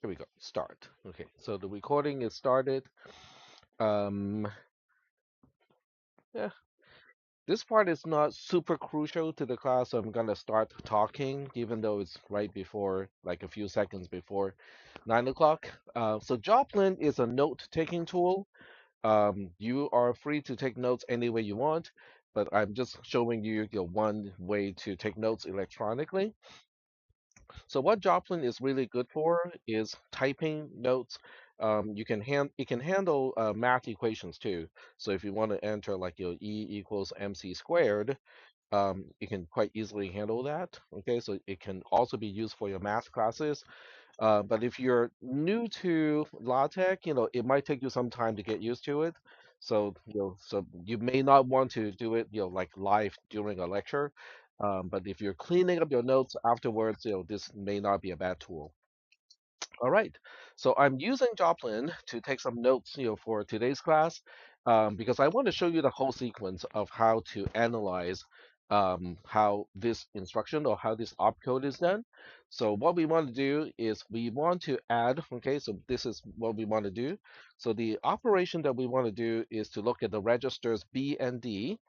Here we go. Start. Okay, so the recording is started. Um, yeah, this part is not super crucial to the class, so I'm gonna start talking, even though it's right before, like a few seconds before 9 o'clock. So Joplin is a note-taking tool. You are free to take notes any way you want, but I'm just showing you, one way to take notes electronically. So what Joplin is really good for is typing notes. It can handle math equations too. So if you want to enter like E equals mc squared, it can quite easily handle that. Okay, so it can also be used for your math classes. But if you're new to LaTeX, it might take you some time to get used to it. So you may not want to do it, like live during a lecture. But if you're cleaning up your notes afterwards, this may not be a bad tool. All right. So I'm using Joplin to take some notes, for today's class, because I want to show you the whole sequence of how to analyze how this instruction or how this opcode is done. So what we want to do is we want to add, okay, so this is what we want to do. So the operation that we want to do is to look at the registers B and D,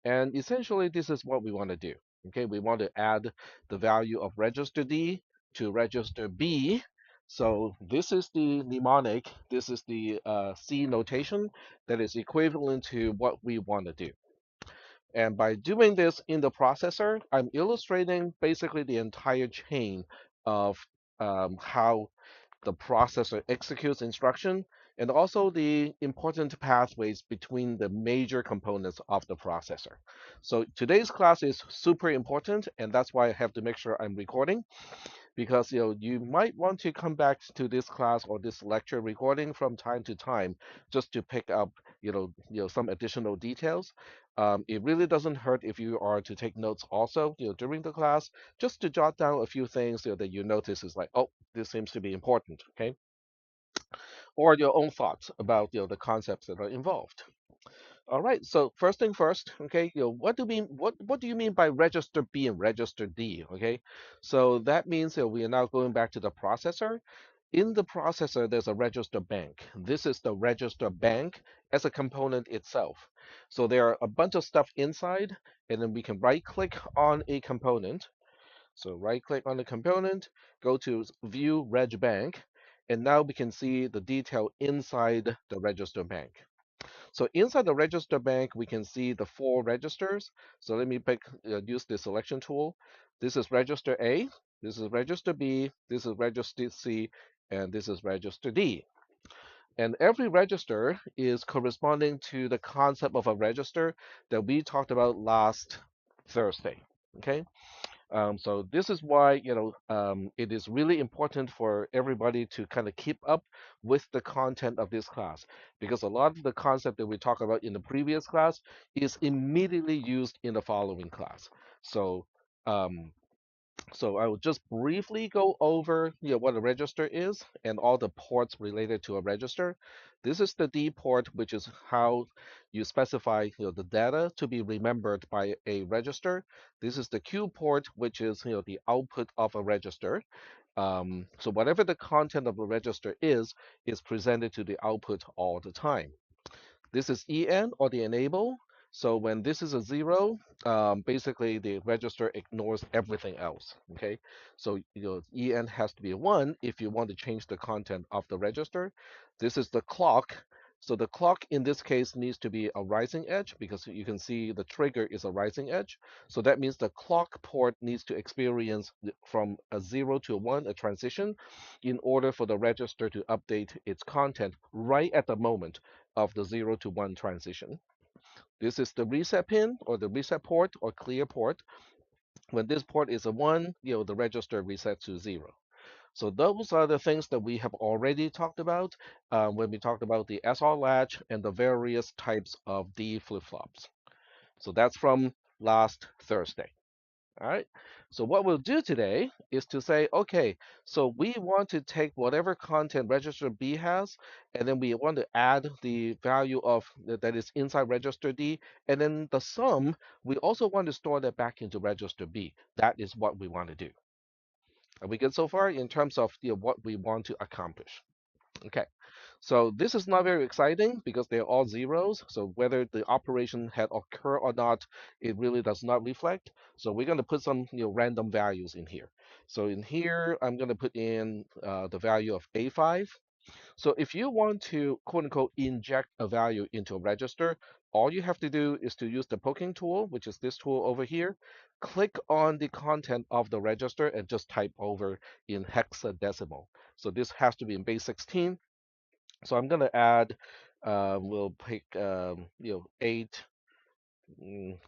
and essentially, this is what we want to do. Okay, we want to add the value of register D to register B. So this is the mnemonic, this is the C notation that is equivalent to what we want to do. And by doing this in the processor, I'm illustrating basically the entire chain of how the processor executes instruction, and also the important pathways between the major components of the processor. So today's class is super important, and that's why I have to make sure I'm recording, because you might want to come back to this class or this lecture recording from time to time just to pick up some additional details. It really doesn't hurt if you are to take notes also during the class, just to jot down a few things that you notice is like, oh, this seems to be important. Okay, or your own thoughts about the concepts that are involved. All right, so first thing first, okay, what do you mean by register B and register D? Okay, so that means that we are now going back to the processor. In the processor, there's a register bank. This is the register bank as a component itself. So there are a bunch of stuff inside, and then we can right click on a component. So right click on the component, go to view reg bank, and now we can see the detail inside the register bank. So inside the register bank, we can see the four registers. So let me use the selection tool. This is register A, this is register B, this is register C, and this is register D. And every register is corresponding to the concept of a register that we talked about last Thursday. Okay. So this is why it is really important for everybody to kind of keep up with the content of this class, because a lot of the concept that we talked about in the previous class is immediately used in the following class. So um, so I will just briefly go over what a register is and all the ports related to a register. This is the D port, which is how you specify the data to be remembered by a register. This is the Q port, which is the output of a register. So whatever the content of a register is presented to the output all the time. This is EN, or the enable. So when this is a zero, basically the register ignores everything else. Okay, so EN has to be a one if you want to change the content of the register. This is the clock. So the clock in this case needs to be a rising edge, because you can see the trigger is a rising edge. So that means the clock port needs to experience from a zero to a one, a transition, in order for the register to update its content right at the moment of the 0 to 1 transition. This is the reset pin, or the reset port, or clear port. When this port is a 1, the register resets to 0. So those are the things that we have already talked about when we talked about the SR latch and the various types of D flip-flops. So that's from last Thursday. All right. So what we'll do today is to say, okay, so we want to take whatever content register B has, and then we want to add the value of that is inside register D, and then the sum, we also want to store that back into register B. That is what we want to do. Are we good so far in terms of what we want to accomplish? Okay. So this is not very exciting because they're all zeros. So whether the operation had occurred or not, it really does not reflect. So we're going to put some random values in here. So in here, I'm going to put in the value of A5. So if you want to quote unquote inject a value into a register, all you have to do is to use the poking tool, which is this tool over here. Click on the content of the register and just type over in hexadecimal. So this has to be in base 16. So I'm gonna add, we'll pick, 8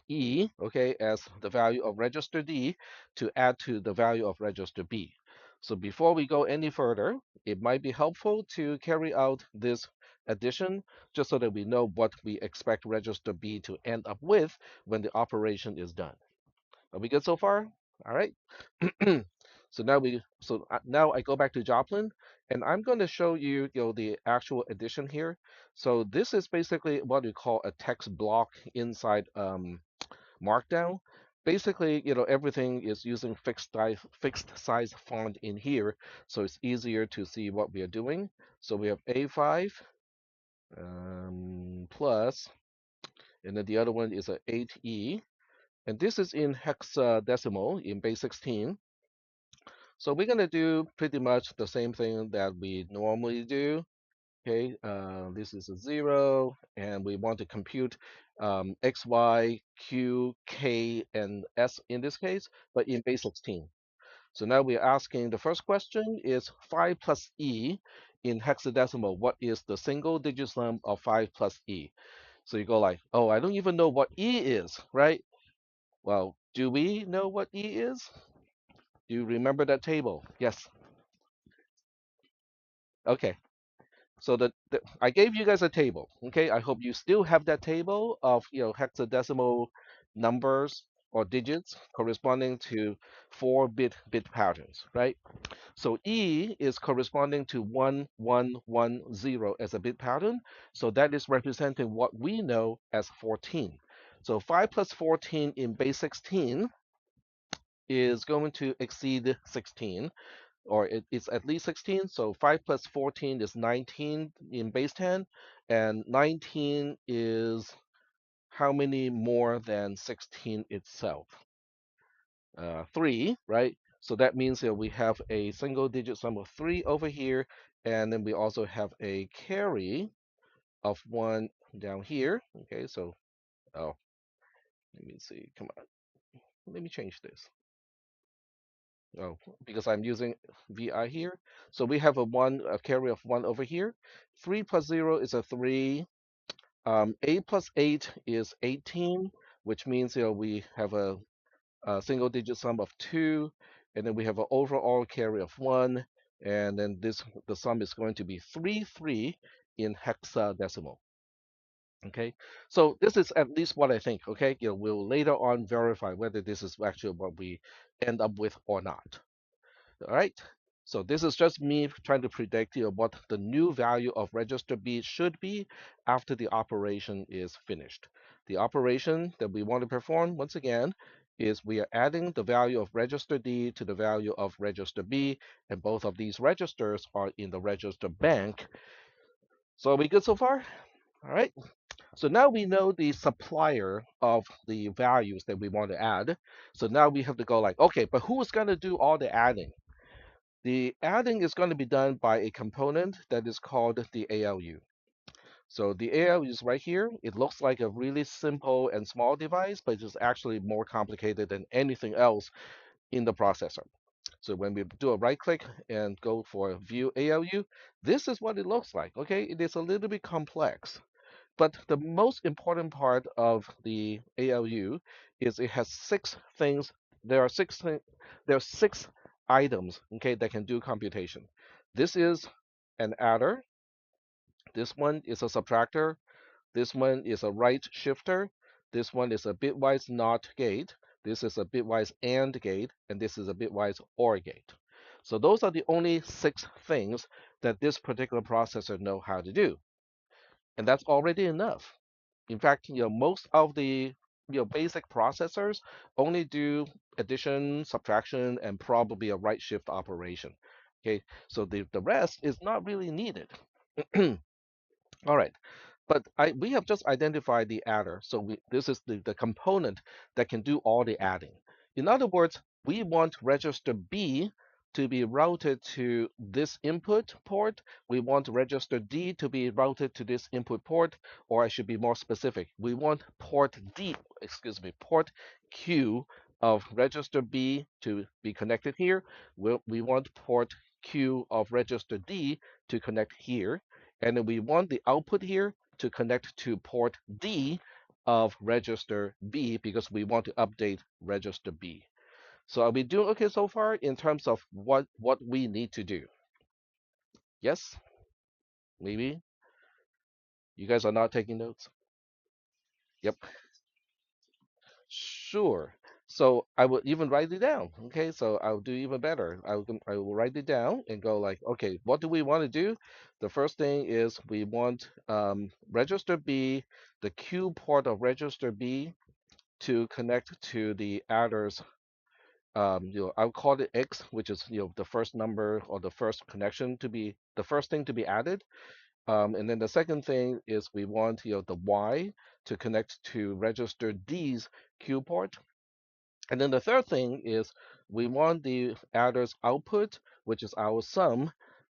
E, okay, as the value of register D to add to the value of register B. So before we go any further, it might be helpful to carry out this addition just so that we know what we expect register B to end up with when the operation is done. Are we good so far? All right. Now I go back to Joplin, and I'm going to show you, the actual addition here. So this is basically what we call a text block inside Markdown. Basically, everything is using fixed size font in here, so it's easier to see what we are doing. So we have A5 plus, and then the other one is a 8E, and this is in hexadecimal in base 16. So we're going to do pretty much the same thing that we normally do. Okay, this is a 0, and we want to compute x, y, q, k, and s in this case, but in base 16. So now we're asking the first question is 5 plus e in hexadecimal. What is the single digit sum of 5 plus e? So you go like, oh, I don't even know what e is, right? Well, do we know what e is? Do you remember that table? Yes. Okay. So I gave you guys a table. Okay, I hope you still have that table of hexadecimal numbers or digits corresponding to 4-bit patterns, right? So E is corresponding to 1110 as a bit pattern. So that is representing what we know as 14. So 5 plus 14 in base 16 is going to exceed 16, or it's at least 16. So 5 plus 14 is 19 in base 10, and 19 is how many more than 16 itself? 3, right? So that means that we have a single digit sum of 3 over here, and then we also have a carry of 1 down here. Okay, so, oh, let me see. Come on, let me change this. Oh, because I'm using VI here. So we have a carry of 1 over here. 3 plus 0 is a 3. 8 plus 8 is 18, which means we have a single digit sum of 2, and then we have an overall carry of 1, and then the sum is going to be 3, 3 in hexadecimal. Okay, so this is at least what I think. Okay, we'll later on verify whether this is actually what we end up with or not. All right. So this is just me trying to predict what the new value of register B should be after the operation is finished. The operation that we want to perform, once again, is we are adding the value of register D to the value of register B, and both of these registers are in the register bank. So are we good so far? All right. So now we know the supplier of the values that we want to add. So now we have to go like, okay, but who's going to do all the adding? The adding is going to be done by a component that is called the ALU. So the ALU is right here. It looks like a really simple and small device, but it's actually more complicated than anything else in the processor. So when we do a right click and go for view ALU, this is what it looks like. Okay, it is a little bit complex. But the most important part of the ALU is it has 6 things. There are there are 6 items, okay, that can do computation. This is an adder. This one is a subtractor. This one is a right shifter. This one is a bitwise NOT gate. This is a bitwise AND gate, and this is a bitwise OR gate. So those are the only 6 things that this particular processor know how to do, and that's already enough. In fact, most of the basic processors only do addition, subtraction, and probably a right shift operation. Okay, so the rest is not really needed. All right. But we have just identified the adder. So this is the component that can do all the adding. In other words, we want register B to be routed to this input port. We want register D to be routed to this input port, or I should be more specific. We want port D, excuse me, port Q of register B to be connected here. We want port Q of register D to connect here. And then we want the output here to connect to port D of register B because we want to update register B. So are we doing okay so far in terms of what we need to do? Yes, maybe. You guys are not taking notes? Yep. Sure. So I will even write it down. Okay, so I'll do even better. I will write it down and go like, okay, what do we want to do? The first thing is we want register B, the Q port of register B to connect to the adder's I'll call it X, which is the first number or the first connection to be the first thing to be added. And then the second thing is we want the Y to connect to register D's Q port. And then the third thing is we want the adder's output, which is our sum,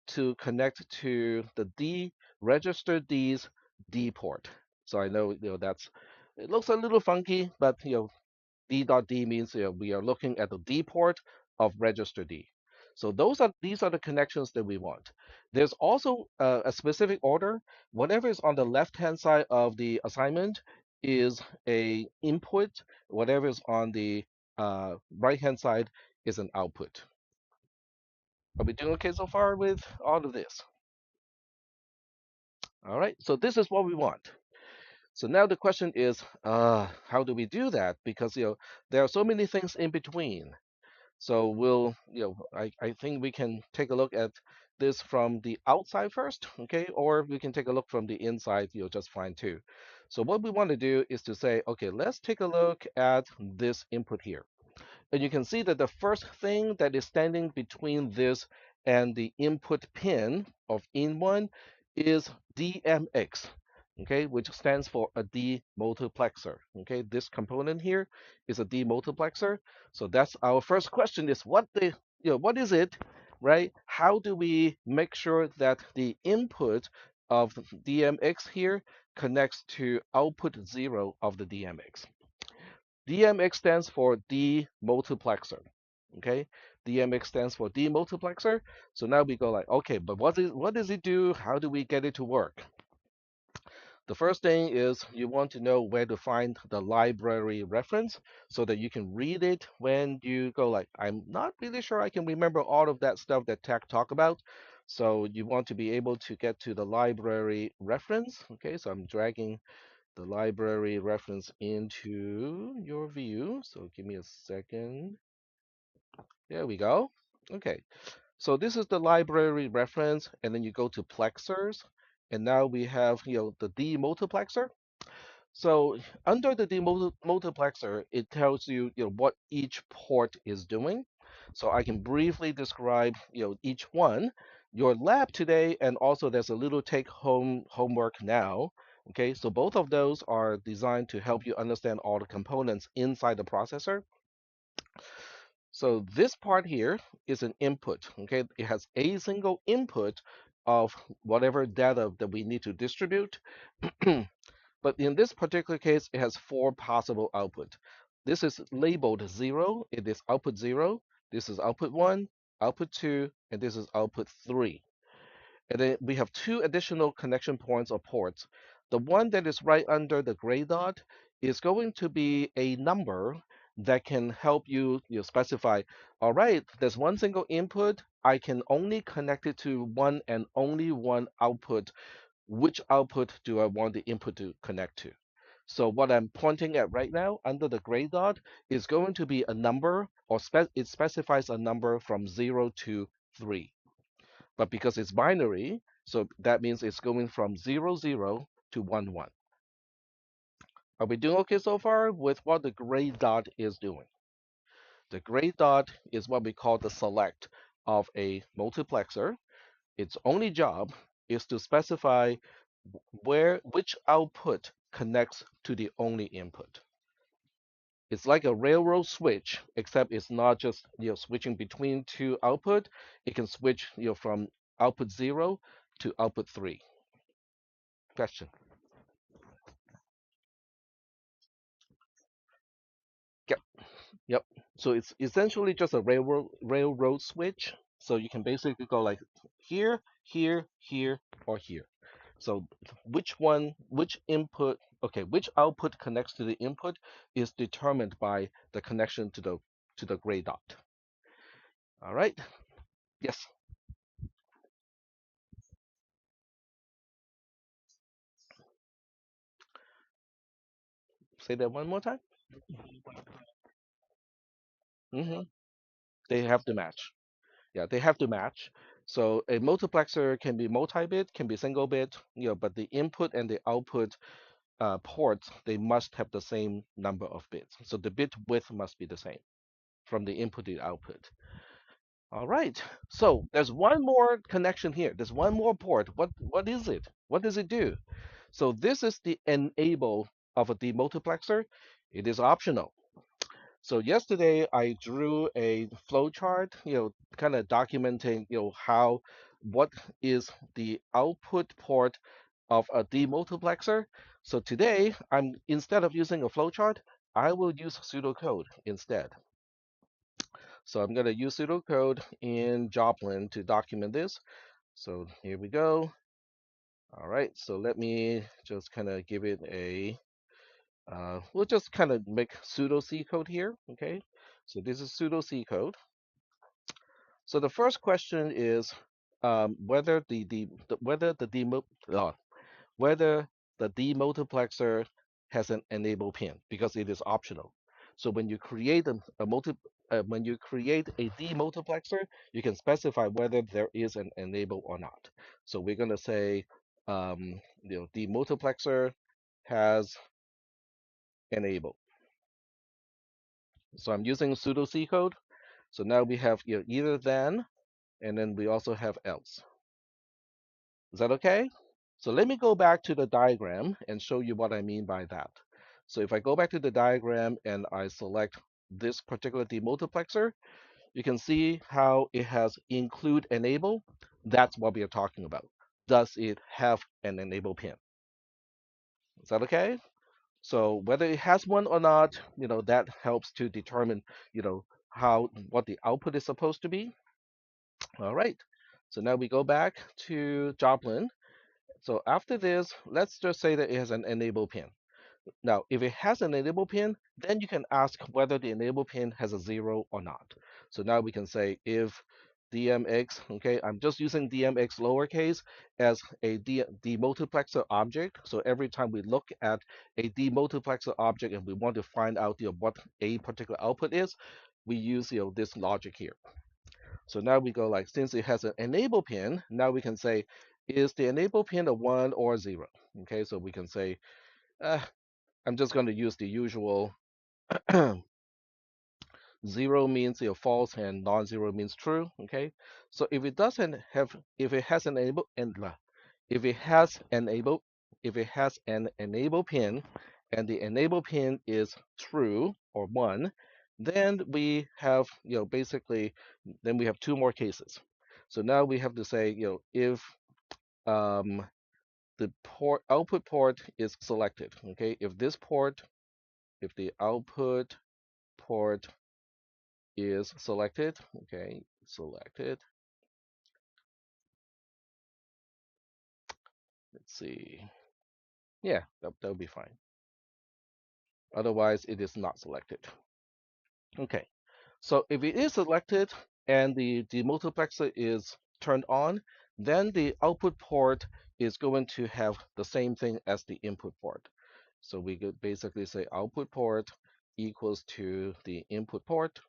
to connect to the D register D's D port. So I know that's it looks a little funky, but D.D means we are looking at the D port of register D. So these are the connections that we want. There's also a specific order. Whatever is on the left-hand side of the assignment is a input. Whatever is on the right-hand side is an output. Are we doing okay so far with all of this? All right. So this is what we want. So now the question is, how do we do that? Because there are so many things in between. So I think we can take a look at this from the outside first, okay? Or we can take a look from the inside, just fine too. So what we want to do is to say, okay, let's take a look at this input here. And you can see that the first thing that is standing between this and the input pin of in1 is DMX, okay, which stands for a demultiplexer. Okay, this component here is a demultiplexer. So that's our first question is what is it, right? How do we make sure that the input of DMX here connects to output 0 of the DMX? DMX stands for demultiplexer. Okay, DMX stands for demultiplexer. So now we go like, okay, but what does it do? How do we get it to work? The first thing is you want to know where to find the library reference so that you can read it when you go like, I'm not really sure I can remember all of that stuff that Tech talk about. So you want to be able to get to the library reference. Okay, so I'm dragging the library reference into your view. So give me a second. There we go. Okay, so this is the library reference, and then you go to plexers, and now we have the demultiplexer. So under the demultiplexer, it tells you what each port is doing. So I can briefly describe each one. Your lab today, and also there's a little take-home homework now. Okay, so both of those are designed to help you understand all the components inside the processor. So this part here is an input. Okay, it has a single input of whatever data that we need to distribute. But in this particular case, it has four possible output. This is labeled 0. It is output 0. This is output 1, output 2, and this is output 3. And then we have two additional connection points or ports. The one that is right under the gray dot is going to be a number that can help you specify, all right, there's one single input. I can only connect it to one and only one output. Which output do I want the input to connect to? So what I'm pointing at right now under the gray dot is going to be a number, or it specifies a number from 0 to 3. But because it's binary, so that means it's going from 0, 0 to 1, 1. Are we doing okay so far with what the gray dot is doing? The gray dot is what we call the select of a multiplexer. Its only job is to specify which output connects to the only input. It's like a railroad switch, except it's not just switching between two output. It can switch from output 0 to output 3. Question. Yep. Yep. So it's essentially just a railroad switch. So you can basically go like here, here, here, or here. So which input, okay, which output connects to the input is determined by the connection to the gray dot. All right. Yes. Say that one more time. Hmm. They have to match. Yeah, they have to match. So a multiplexer can be multi-bit, can be single bit, but the input and the output ports, they must have the same number of bits. So the bit width must be the same from the input to the output. All right. So there's one more connection here. There's one more port. What is it? What does it do? So this is the enable of a demultiplexer. It is optional. So yesterday I drew a flow chart, kind of documenting, what is the output port of a demultiplexer. So today I'm instead of using a flow chart, I will use pseudocode instead. So I'm going to use pseudocode in Joplin to document this. So here we go. All right, so let me just kind of give it we'll just kind of make pseudo C code here, okay? So this is pseudo C code. So the first question is whether whether the demultiplexer has an enable pin because it is optional. So when you create when you create a demultiplexer, you can specify whether there is an enable or not. So we're going to say demultiplexer has enable. So I'm using pseudo C code. So now we have either then, and then we also have else. Is that okay? So let me go back to the diagram and show you what I mean by that. So if I go back to the diagram and I select this particular demultiplexer, you can see how it has include enable. That's what we are talking about. Does it have an enable pin? Is that okay? So whether it has one or not, that helps to determine, what the output is supposed to be. All right. So now we go back to Joplin. So after this, let's just say that it has an enable pin. Now, if it has an enable pin, then you can ask whether the enable pin has a 0 or not. So now we can say if DMX, okay, I'm just using DMX lowercase as a demultiplexer object. So every time we look at a demultiplexer object and we want to find out what a particular output is, we use this logic here. So now we go like, since it has an enable pin, now we can say, is the enable pin a 1 or a 0? Okay, so we can say, uh, I'm just going to use the usual 0 means false and non-zero means true. Okay, so if it has an enable and if it has enable, if it has an enable pin, and the enable pin is true or 1, then we have basically then we have two more cases. So now we have to say if um, the output port is selected. Okay, if the output port is selected, okay, selected. Let's see. Yeah, that'll be fine. Otherwise, it is not selected. Okay, so if it is selected and the demultiplexer is turned on, then the output port is going to have the same thing as the input port. So we could basically say output port equals to the input port,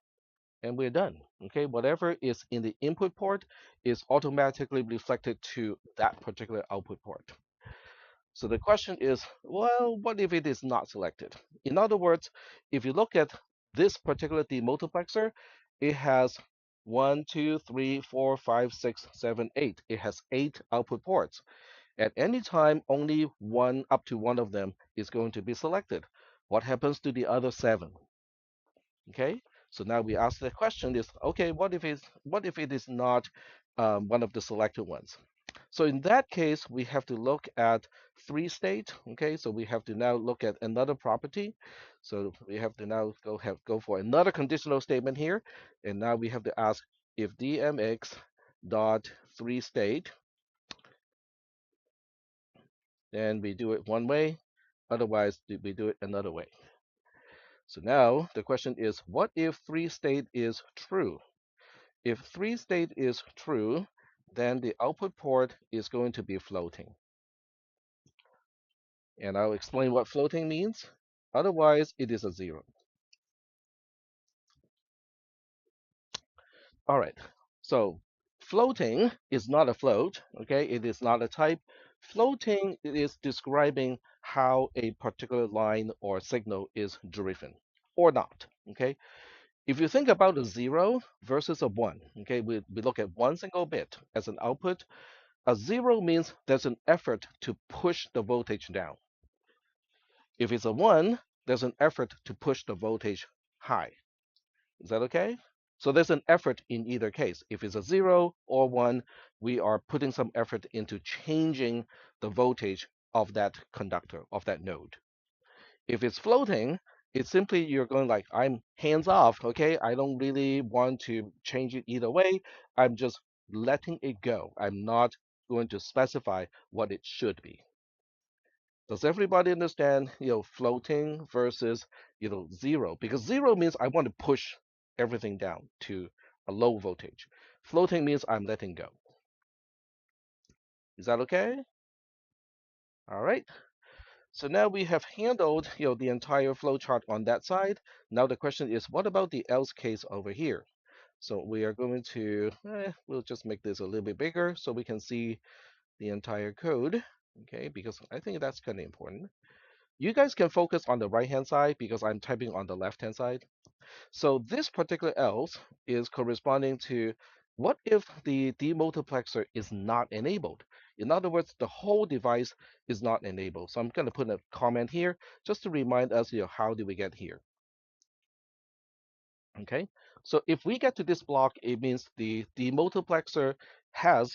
and we're done. Okay, whatever is in the input port is automatically reflected to that particular output port. So the question is, well, what if it is not selected? In other words, if you look at This particular demultiplexer, it has one, two, three, four, five, six, seven, eight. It has eight output ports. At any time, only one up to one of them is going to be selected. What happens to the other seven? Okay, so now we ask the question is, okay, what if it is not one of the selected ones? So in that case, we have to look at three state. Okay, so we have to now look at another property. So we have to now go for another conditional statement here, and now we have to ask if dmx dot three state, then we do it one way, otherwise we do it another way. So now the question is, what if three state is true? If three state is true, then the output port is going to be floating. And I'll explain what floating means. Otherwise, it is a zero. All right. So floating is not a float, okay? It is not a type. Floating is describing how a particular line or signal is driven or not, okay? If you think about a zero versus a one, okay, we look at one single bit as an output. A zero means there's an effort to push the voltage down. If it's a one, there's an effort to push the voltage high. Is that okay? So there's an effort in either case. If it's a zero or one, we are putting some effort into changing the voltage of that conductor, of that node. If it's floating, it's simply you're going like, I'm hands off, okay? I don't really want to change it either way. I'm just letting it go. I'm not going to specify what it should be. Does everybody understand, floating versus, zero? Because zero means I want to push everything down to a low voltage. Floating means I'm letting go. Is that okay? All right. So now we have handled, the entire flow chart on that side. Now the question is, what about the else case over here? So we are going to, we'll just make this a little bit bigger so we can see the entire code, okay? Because I think that's kind of important. You guys can focus on the right-hand side because I'm typing on the left-hand side. So this particular else is corresponding to what if the demultiplexer is not enabled? In other words, the whole device is not enabled. So I'm going to put a comment here just to remind us, how did we get here? Okay, so if we get to this block, it means the demultiplexer has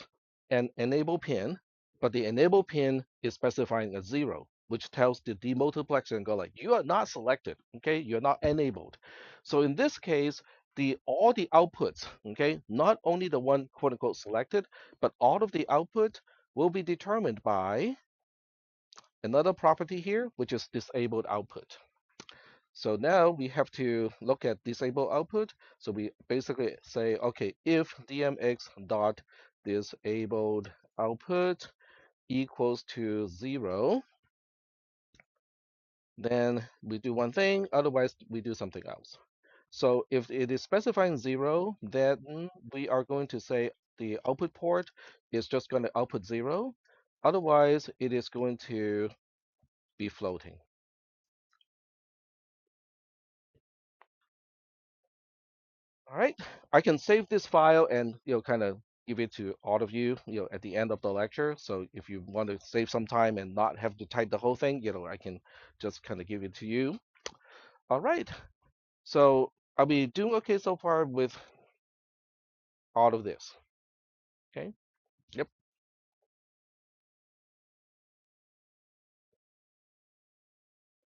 an enable pin, but the enable pin is specifying a zero, which tells the demultiplexer and go like, you are not selected, okay, you're not enabled. So in this case, all the outputs, okay, not only the one quote unquote selected, but all of the output will be determined by another property here, which is disabled output. So now we have to look at disable output. So we basically say, okay, if dmx dot disabled output equals to 0, then we do one thing, otherwise we do something else. So if it is specifying 0, then we are going to say the output port is just going to output 0. Otherwise, it is going to be floating. All right, I can save this file and kind of give it to all of you, at the end of the lecture. So if you want to save some time and not have to type the whole thing, I can just kind of give it to you. All right, so are we doing okay so far with all of this? Okay. Yep.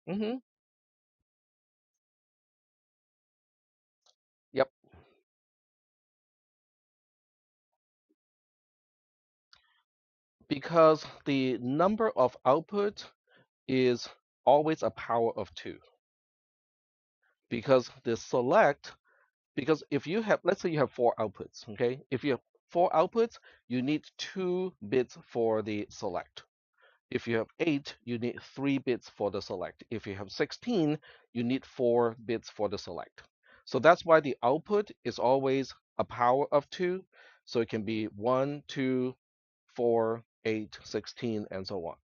Mm-hmm. Yep. Because the number of output is always a power of 2. Because the select Because if you have, let's say you have 4 outputs, okay? If you have 4 outputs, you need 2 bits for the select. If you have 8, you need 3 bits for the select. If you have 16, you need 4 bits for the select. So that's why the output is always a power of 2. So it can be 1, 2, 4, 8, 16, and so on.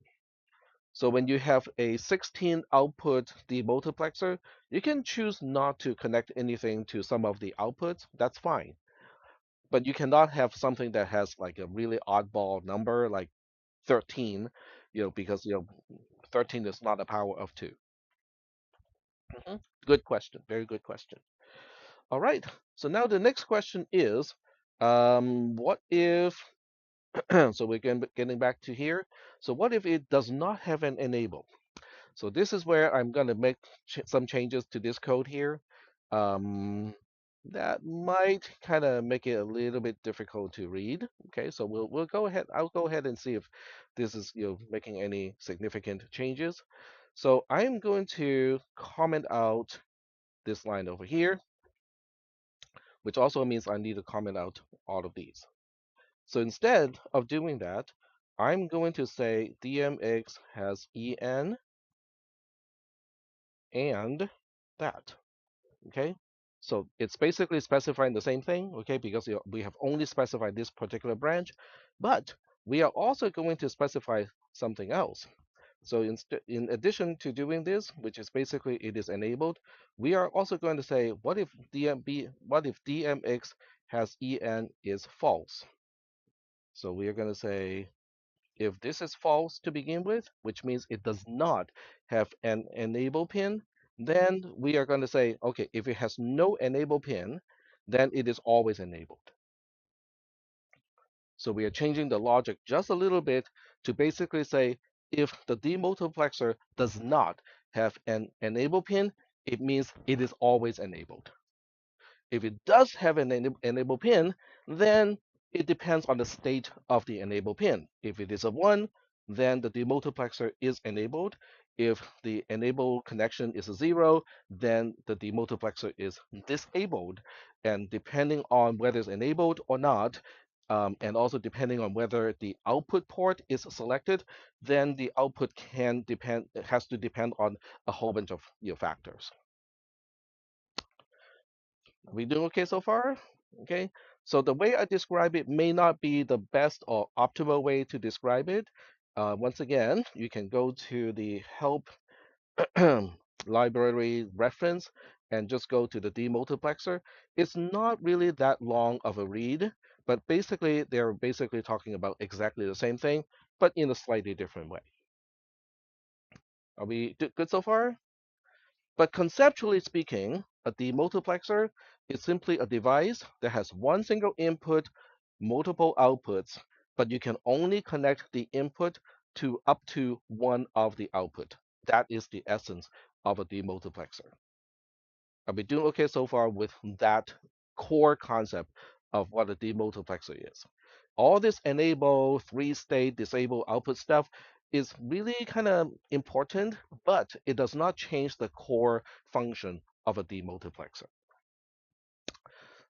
So when you have a 16 output demultiplexer, you can choose not to connect anything to some of the outputs. That's fine. But you cannot have something that has like a really oddball number like 13, because 13 is not a power of 2. Good question. Very good question. All right. So now the next question is, what if, so we're getting back to here. So what if it does not have an enable? So this is where I'm going to make some changes to this code here. Um, that might kind of make it a little bit difficult to read. Okay, so we'll go ahead. I'll go ahead and see if this is making any significant changes. So I'm going to comment out this line over here, which also means I need to comment out all of these. So instead of doing that, I'm going to say DMX has EN and that. Okay, so it's basically specifying the same thing, okay, because we have only specified this particular branch, but we are also going to specify something else. So in addition to doing this, which is basically it is enabled, we are also going to say what if DMX has EN is false. So we are going to say if this is false to begin with, which means it does not have an enable pin, then we are going to say, okay, if it has no enable pin, then it is always enabled. So we are changing the logic just a little bit to basically say if the demultiplexer does not have an enable pin, it means it is always enabled. If it does have an enable pin, then it depends on the state of the enable pin. If it is a 1, then the demultiplexer is enabled. If the enable connection is a 0, then the demultiplexer is disabled. And depending on whether it's enabled or not, and also depending on whether the output port is selected, then the output has to depend on a whole bunch of factors. We doing okay so far? Okay. So the way I describe it may not be the best or optimal way to describe it. Once again, you can go to the help library reference and just go to the demultiplexer. It's not really that long of a read, but basically they're basically talking about exactly the same thing, but in a slightly different way. Are we good so far? But conceptually speaking, a demultiplexer is simply a device that has one single input, multiple outputs, but you can only connect the input to up to one of the output. That is the essence of a demultiplexer. Are we doing okay so far with that core concept of what a demultiplexer is? All this enable, three-state, disable output stuff is really kind of important, but it does not change the core function of a demultiplexer.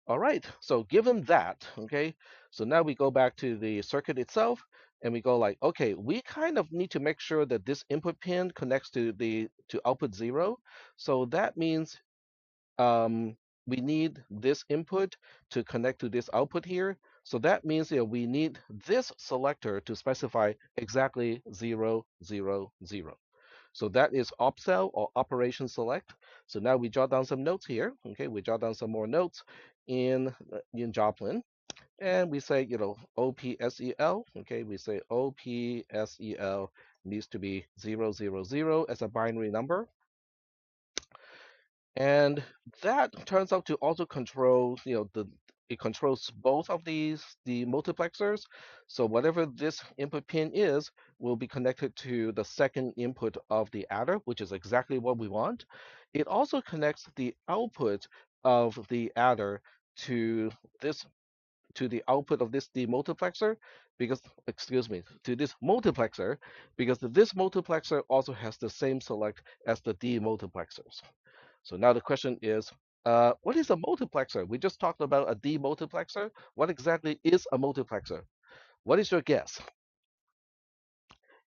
All right, so given that, okay, so now we go back to the circuit itself and we go like, okay, we kind of need to make sure that this input pin connects to output 0. So that means um, we need this input to connect to this output here. So that means we need this selector to specify exactly 0, 0, 0. So that is opcell or operation select. So now we jot down some notes here. Okay, we jot down some more notes in Joplin. And we say, OPSEL. Okay, we say OPSEL needs to be 0, 0, 0 as a binary number. And that turns out to also control, it controls both of the multiplexers. So whatever this input pin is, will be connected to the second input of the adder, which is exactly what we want. It also connects the output of the adder to this to the output of this demultiplexer because, excuse me, to this multiplexer because this multiplexer also has the same select as the demultiplexers. So now the question is, what is a multiplexer? We just talked about a demultiplexer. What exactly is a multiplexer? What is your guess?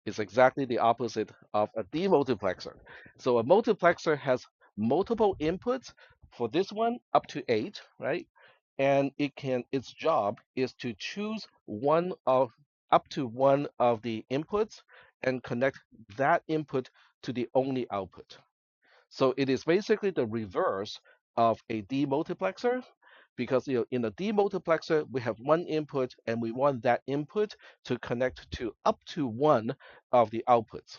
It's exactly the opposite of a demultiplexer. So a multiplexer has multiple inputs. For this one, up to 8, right? And its job is to choose one of up to one of the inputs and connect that input to the only output. So it is basically the reverse of a demultiplexer because in a demultiplexer we have one input and we want that input to connect to up to one of the outputs.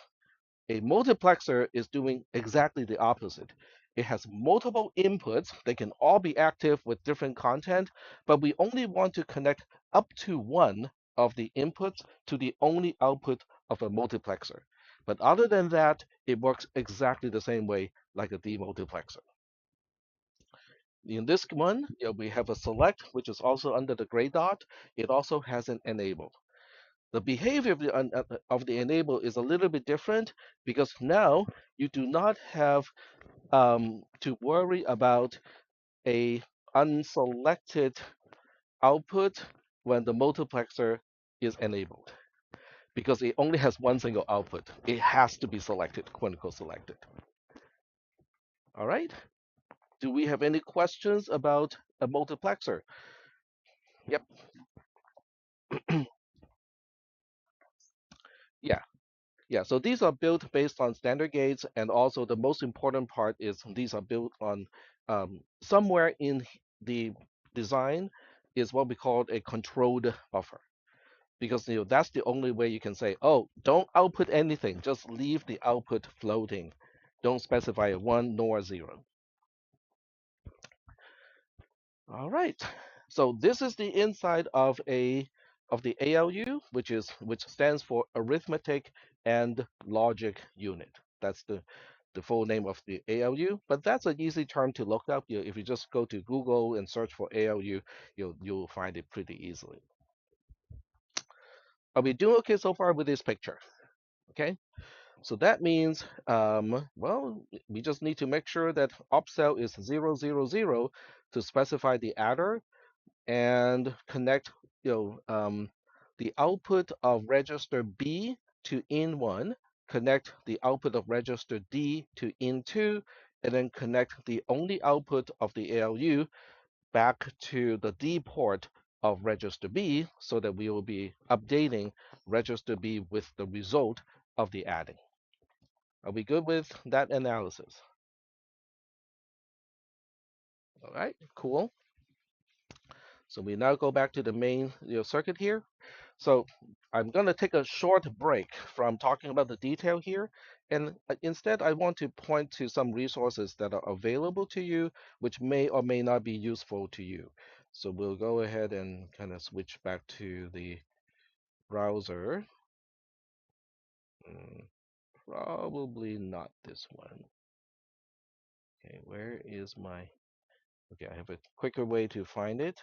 A multiplexer is doing exactly the opposite. It has multiple inputs. They can all be active with different content, but we only want to connect up to one of the inputs to the only output of a multiplexer. But other than that, it works exactly the same way like a demultiplexer. In this one, we have a select, which is also under the gray dot. It also has an enable. The behavior of the enable is a little bit different because now you do not have to worry about a unselected output when the multiplexer is enabled because it only has one single output. It has to be selected, quote unquote selected. All right. Do we have any questions about a multiplexer? Yep. Yeah. Yeah, so these are built based on standard gates, and also the most important part is these are built on somewhere in the design is what we call a controlled buffer, because that's the only way you can say, oh, don't output anything, just leave the output floating, don't specify a one nor a zero. All right. So this is the inside of the ALU, which stands for arithmetic and logic unit. That's the full name of the ALU, but that's an easy term to look up. If you just go to Google and search for ALU, you'll find it pretty easily. Are we doing okay so far with this picture? Okay. So that means, well, we just need to make sure that opcell is 000 to specify the adder and connect you the output of register B to in1, connect the output of register D to in2, and then connect the only output of the ALU back to the D port of register B so that we will be updating register B with the result of the adding. Are we good with that analysis? All right, cool. So we now go back to the main circuit here. So I'm going to take a short break from talking about the detail here. And instead, I want to point to some resources that are available to you, which may or may not be useful to you. So we'll go ahead and kind of switch back to the browser. Mm, Probably not this one. Okay, where is my... Okay, I have a quicker way to find it.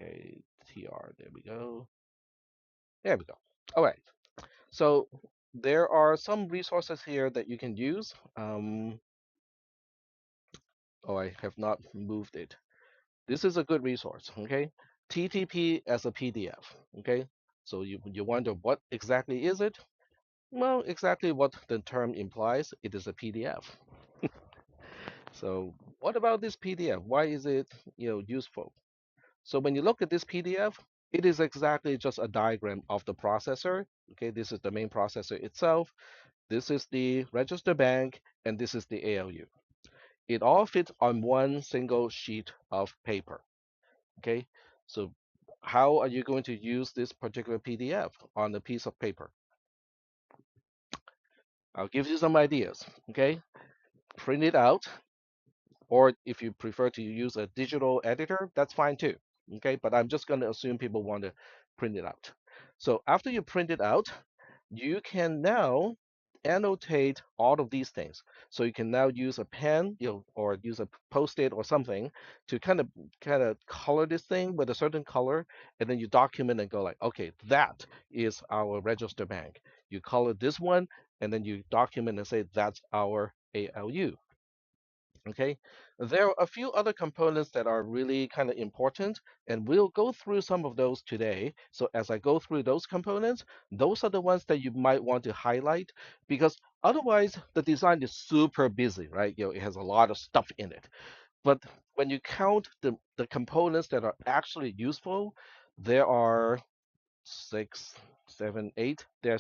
Okay, TR, there we go. There we go. All right. So there are some resources here that you can use. Oh, I have not moved it. This is a good resource, okay? TTP as a PDF, okay? So you wonder what exactly is it? Well, exactly what the term implies. It is a PDF. So what about this PDF? Why is it, useful? So when you look at this PDF, it is exactly just a diagram of the processor. Okay, this is the main processor itself. This is the register bank, and this is the ALU. It all fits on one single sheet of paper. Okay, so how are you going to use this particular PDF on a piece of paper? I'll give you some ideas. Okay, print it out, or if you prefer to use a digital editor, that's fine too. Okay, but I'm just going to assume people want to print it out. So after you print it out, you can now annotate all of these things. So you can now use a pen, or use a post-it or something to kind of color this thing with a certain color, and then you document and go like, okay, that is our register bank. You color this one, and then you document and say that's our ALU. Okay, there are a few other components that are really kind of important, and we'll go through some of those today. So as I go through those components, those are the ones that you might want to highlight because otherwise the design is super busy, right? It has a lot of stuff in it. But when you count the components that are actually useful, there are six. seven, eight. There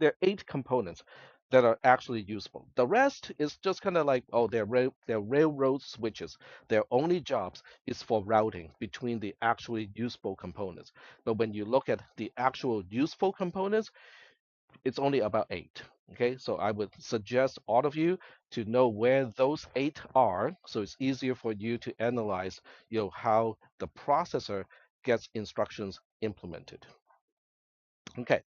are eight components that are actually useful. The rest is just kind of like, oh, they're railroad switches. Their only jobs is for routing between the actually useful components. But when you look at the actual useful components, it's only about eight. Okay, so I would suggest all of you to know where those eight are, so it's easier for you to analyze, how the processor gets instructions implemented. Okay,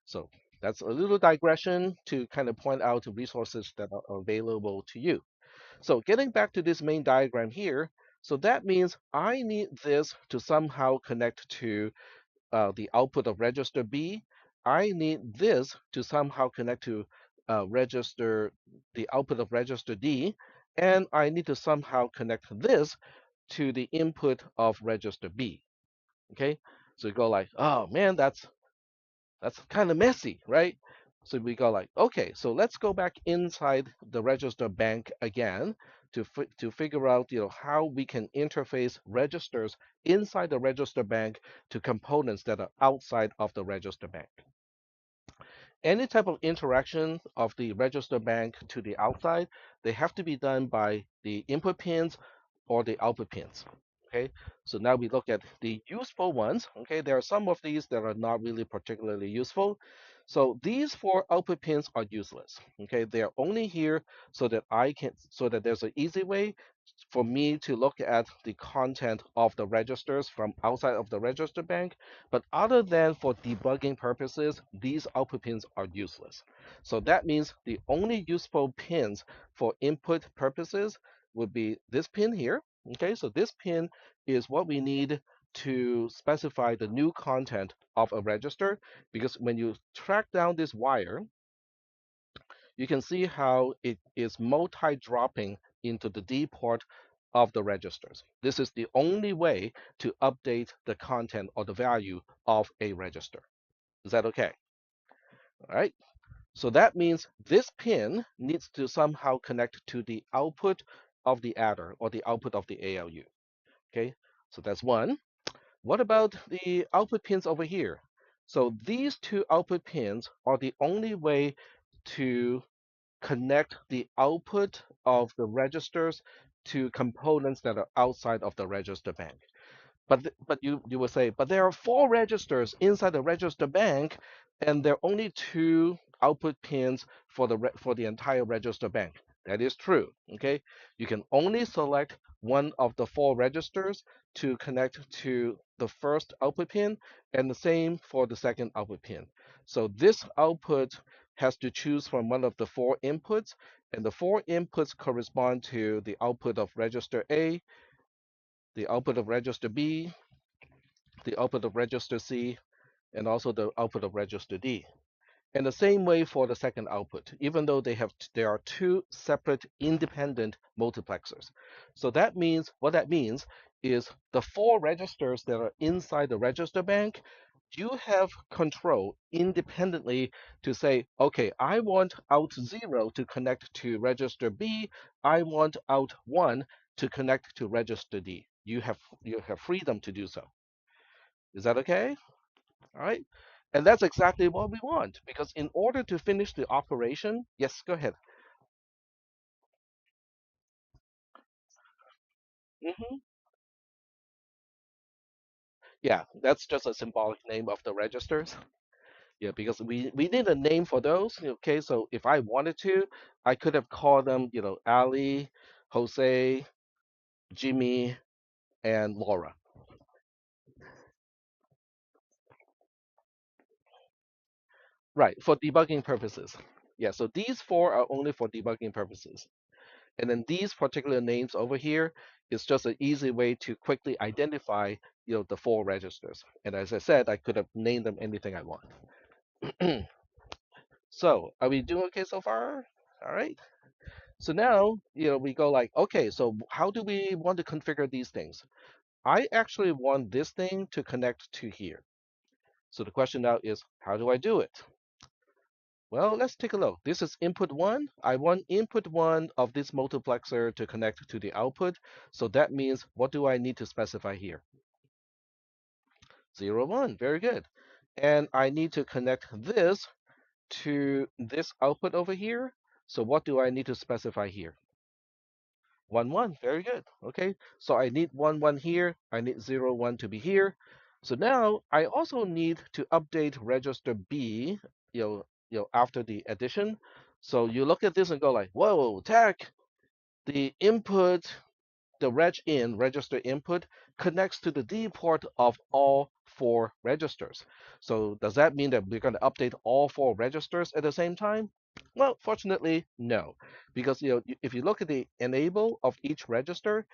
so that's a little digression to kind of point out resources that are available to you. So getting back to this main diagram here, so that means I need this to somehow connect to the output of register B. I need this to somehow connect to the output of register D, and I need to somehow connect this to the input of register B. Okay, so you go like, oh man, that's kind of messy, right? So we go like, okay, so let's go back inside the register bank again to figure out, how we can interface registers inside the register bank to components that are outside of the register bank. Any type of interaction of the register bank to the outside, they have to be done by the input pins or the output pins. Okay, so now we look at the useful ones. Okay, there are some of these that are not really particularly useful. So these four output pins are useless. Okay, they are only here so that there's an easy way for me to look at the content of the registers from outside of the register bank. But other than for debugging purposes, these output pins are useless. So that means the only useful pins for input purposes would be this pin here. Okay, so this pin is what we need to specify the new content of a register, because when you track down this wire, you can see how it is multi-dropping into the D port of the registers. This is the only way to update the content or the value of a register. Is that okay? All right. So that means this pin needs to somehow connect to the output of the adder or the output of the ALU. Okay. So that's one. What about the output pins over here? So these two output pins are the only way to connect the output of the registers to components that are outside of the register bank. But you will say, but there are four registers inside the register bank, and there are only two output pins for the entire register bank. That is true. Okay, you can only select one of the four registers to connect to the first output pin, and the same for the second output pin. So this output has to choose from one of the four inputs, and the four inputs correspond to the output of register A, the output of register B, the output of register C, and also the output of register D. And the same way for the second output, even though there are two separate independent multiplexers. So what that means is the four registers that are inside the register bank, you have control independently to say, okay, I want out 0 to connect to register B, I want out 1 to connect to register D. You have freedom to do so. Is that okay? All right. And that's exactly what we want, because in order to finish the operation, yes, go ahead. hmm Yeah, that's just a symbolic name of the registers. Yeah, because we need a name for those. Okay, so if I wanted to, I could have called them, Ali, Jose, Jimmy, and Laura. Right, for debugging purposes. Yeah, so these four are only for debugging purposes. And then these particular names over here is just an easy way to quickly identify, the four registers. And as I said, I could have named them anything I want. So are we doing okay so far? All right. So now, we go like, okay, so how do we want to configure these things? I actually want this thing to connect to here. So the question now is, how do I do it? Well, let's take a look. This is input one. I want input one of this multiplexer to connect to the output. So that means, what do I need to specify here? 0, 1. Very good. and I need to connect this to this output over here. So what do I need to specify here? 1, 1. Very good. Okay. So I need 1, 1 here. I need 0, 1 to be here. So now I also need to update register B, after the addition. So you look at this and go like, whoa, tech, the input, the register input connects to the D port of all four registers. So does that mean that we're going to update all four registers at the same time? Well, fortunately, no, because if you look at the enable of each register,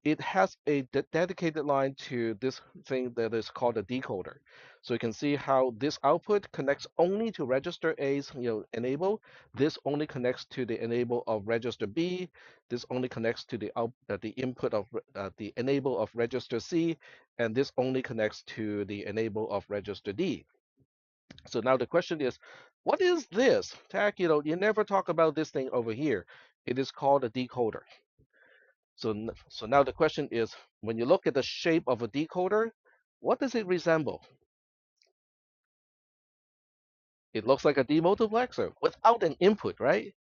it has a dedicated line to this thing that is called a decoder. So you can see how this output connects only to register A's, enable. This only connects to the enable of register B. This only connects to the input of the enable of register C, and this only connects to the enable of register D. So now the question is, what is this? Tack, you never talk about this thing over here. It is called a decoder. So now the question is, when you look at the shape of a decoder, what does it resemble? It looks like a demultiplexer without an input, right?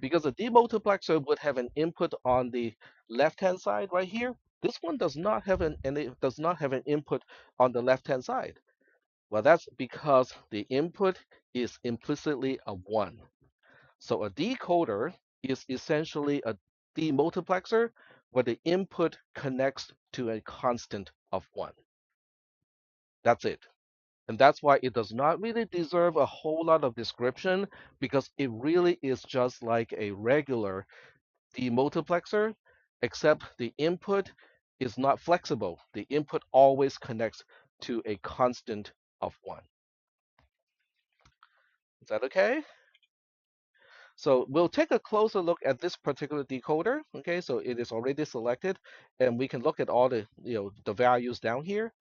Because a demultiplexer would have an input on the left-hand side right here. This one does not have it does not have an input on the left-hand side. Well, that's because the input is implicitly a 1. So a decoder is essentially a demultiplexer where the input connects to a constant of 1. That's it. And that's why it does not really deserve a whole lot of description because it really is just like a regular demultiplexer, except the input is not flexible. The input always connects to a constant of 1. Is that okay? So we'll take a closer look at this particular decoder. Okay, so it is already selected, and we can look at all the values down here.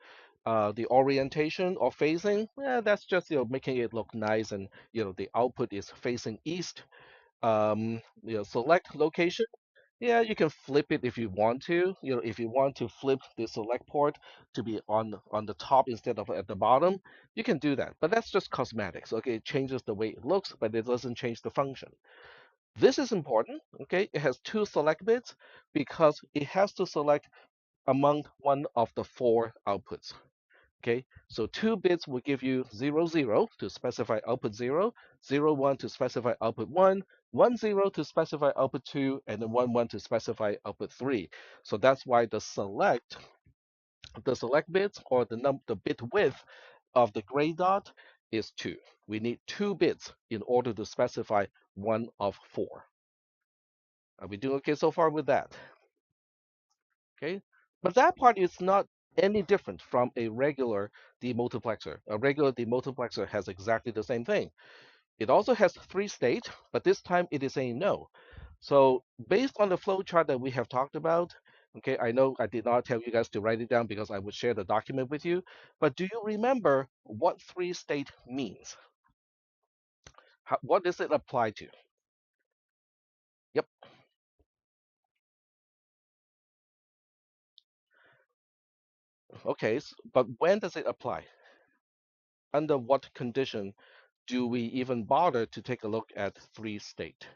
The orientation or phasing, that's just making it look nice, and the output is facing east. Select location. Yeah, you can flip it if you want to. If you want to flip the select port to be on the top instead of at the bottom, you can do that. But that's just cosmetics. Okay, it changes the way it looks, but it doesn't change the function. This is important. Okay, it has two select bits because it has to select among one of the four outputs. Okay, so 2 bits will give you 0, 0 to specify output 0, 0, 1 to specify output 1, 1, 0 to specify output 2, and then 1, 1 to specify output 3. So that's why the select bits or the bit width of the gray dot is 2. We need 2 bits in order to specify one of four. Are we doing okay so far with that? Okay, but that part is not any different from a regular demultiplexer. A regular demultiplexer has exactly the same thing. It also has 3 states, but this time it is saying no. So based on the flow chart that we have talked about, okay, I know I did not tell you guys to write it down because I would share the document with you, but do you remember what 3-state means? What does it apply to? Yep. Okay, but when does it apply? Under what condition do we even bother to take a look at 3-state?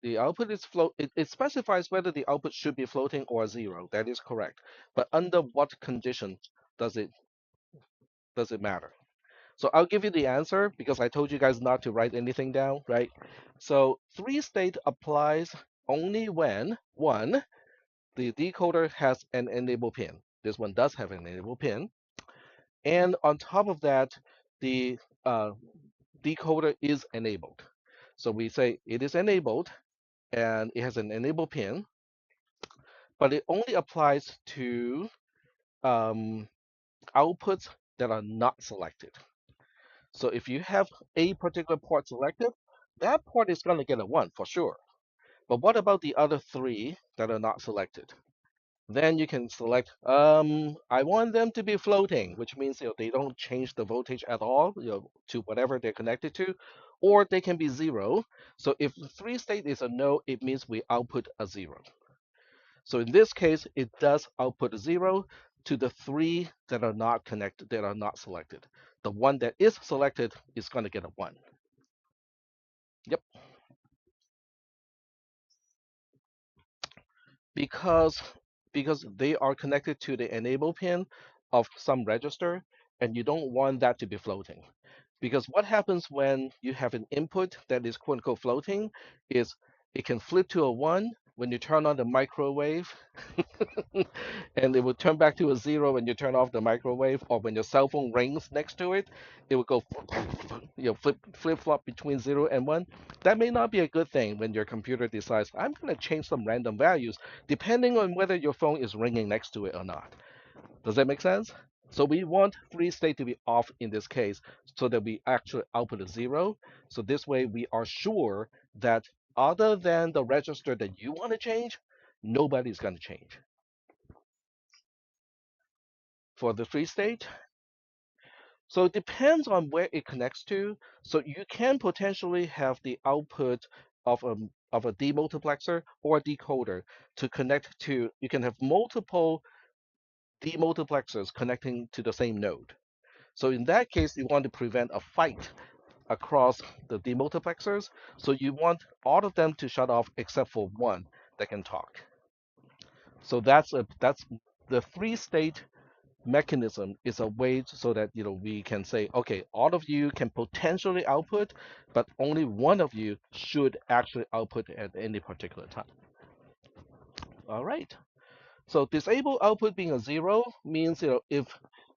The output is float. It specifies whether the output should be floating or 0. That is correct. But under what condition does it does it matter? So I'll give you the answer because I told you guys not to write anything down, right? So 3-state applies only when one, the decoder has an enable pin. This one does have an enable pin, and on top of that, the uh, decoder is enabled. So we say it is enabled and it has an enable pin, but it only applies to um, outputs that are not selected. So if you have a particular port selected, that port is going to get a 1 for sure. But what about the other 3 that are not selected? Then you can select, I want them to be floating, which means they don't change the voltage at all to whatever they're connected to, or they can be 0. So if 3-state is a no, it means we output a 0. So in this case, it does output a 0 to the three that are not connected, that are not selected. The one that is selected is going to get a 1. Yep, because because they are connected to the enable pin of some register, and you don't want that to be floating. Because what happens when you have an input that is quote unquote floating is it can flip to a 1 when you turn on the microwave, and it will turn back to a 0 when you turn off the microwave, or when your cell phone rings next to it, it will go flip flop between 0 and 1. That may not be a good thing when your computer decides I'm going to change some random values depending on whether your phone is ringing next to it or not. Does that make sense? So we want three state to be off in this case so that we actually output a 0. So this way we are sure that other than the register that you want to change, nobody's going to change. For the three state, so it depends on where it connects to. So you can potentially have the output of a demultiplexer or a decoder to connect to. You can have multiple demultiplexers connecting to the same node. So in that case, you want to prevent a fight across the demultiplexers. So you want all of them to shut off except for one that can talk. So that's the three state mechanism is a way so that we can say, okay, all of you can potentially output, but only one of you should actually output at any particular time. All right. So disable output being a 0 means if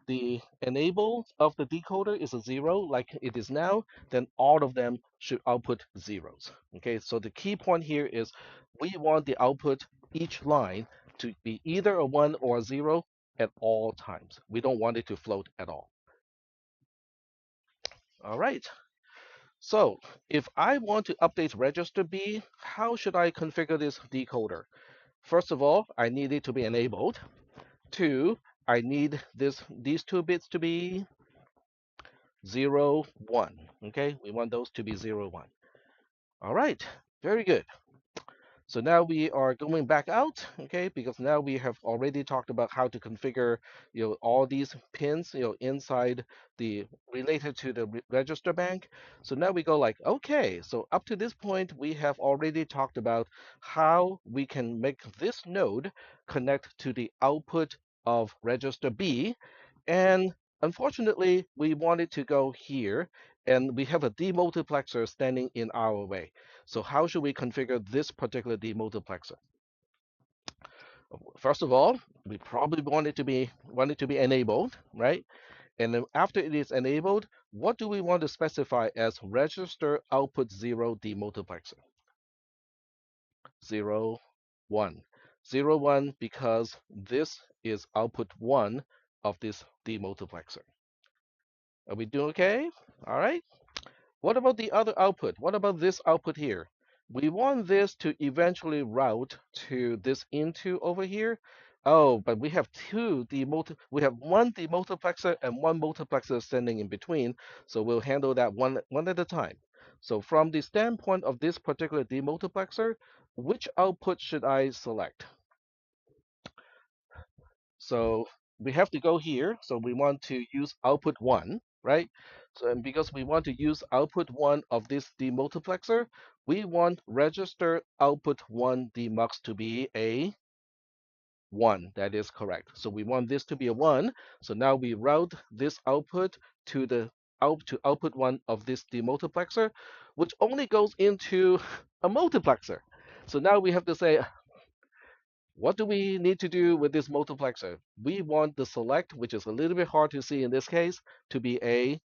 the enable of the decoder is a 0 like it is now, then all of them should output zeros. Okay, so the key point here is we want the output each line to be either a 1 or a 0 at all times. We don't want it to float at all. All right. So if I want to update register B, how should I configure this decoder? First of all, I need it to be enabled. Two, I need these two bits to be 0, 1. Okay, we want those to be 0, 1. All right, very good. So now we are going back out, okay, because now we have already talked about how to configure, all these pins, inside the related to the register bank. So now we go like, okay, so up to this point, we have already talked about how we can make this node connect to the output of register B. And unfortunately, we wanted to go here, and we have a demultiplexer standing in our way. So how should we configure this particular demultiplexer? First of all, we probably want it to be enabled, right? And then after it is enabled, what do we want to specify as register output 0 demultiplexer? 0, 1. 0, 1 because this is output 1 of this demultiplexer. Are we doing okay? All right. What about the other output? What about this output here? We want this to eventually route to this into over here. Oh, but we have we have one demultiplexer and one multiplexer standing in between. So we'll handle that one at a time. So from the standpoint of this particular demultiplexer, which output should I select? So we have to go here. So we want to use output 1, right? So and because we want to use output 1 of this demultiplexer, we want register output 1 demux to be a 1. That is correct. So we want this to be a 1. So now we route this output to the output 1 of this demultiplexer, which only goes into a multiplexer. So now we have to say, what do we need to do with this multiplexer? We want the select, which is a little bit hard to see in this case, to be a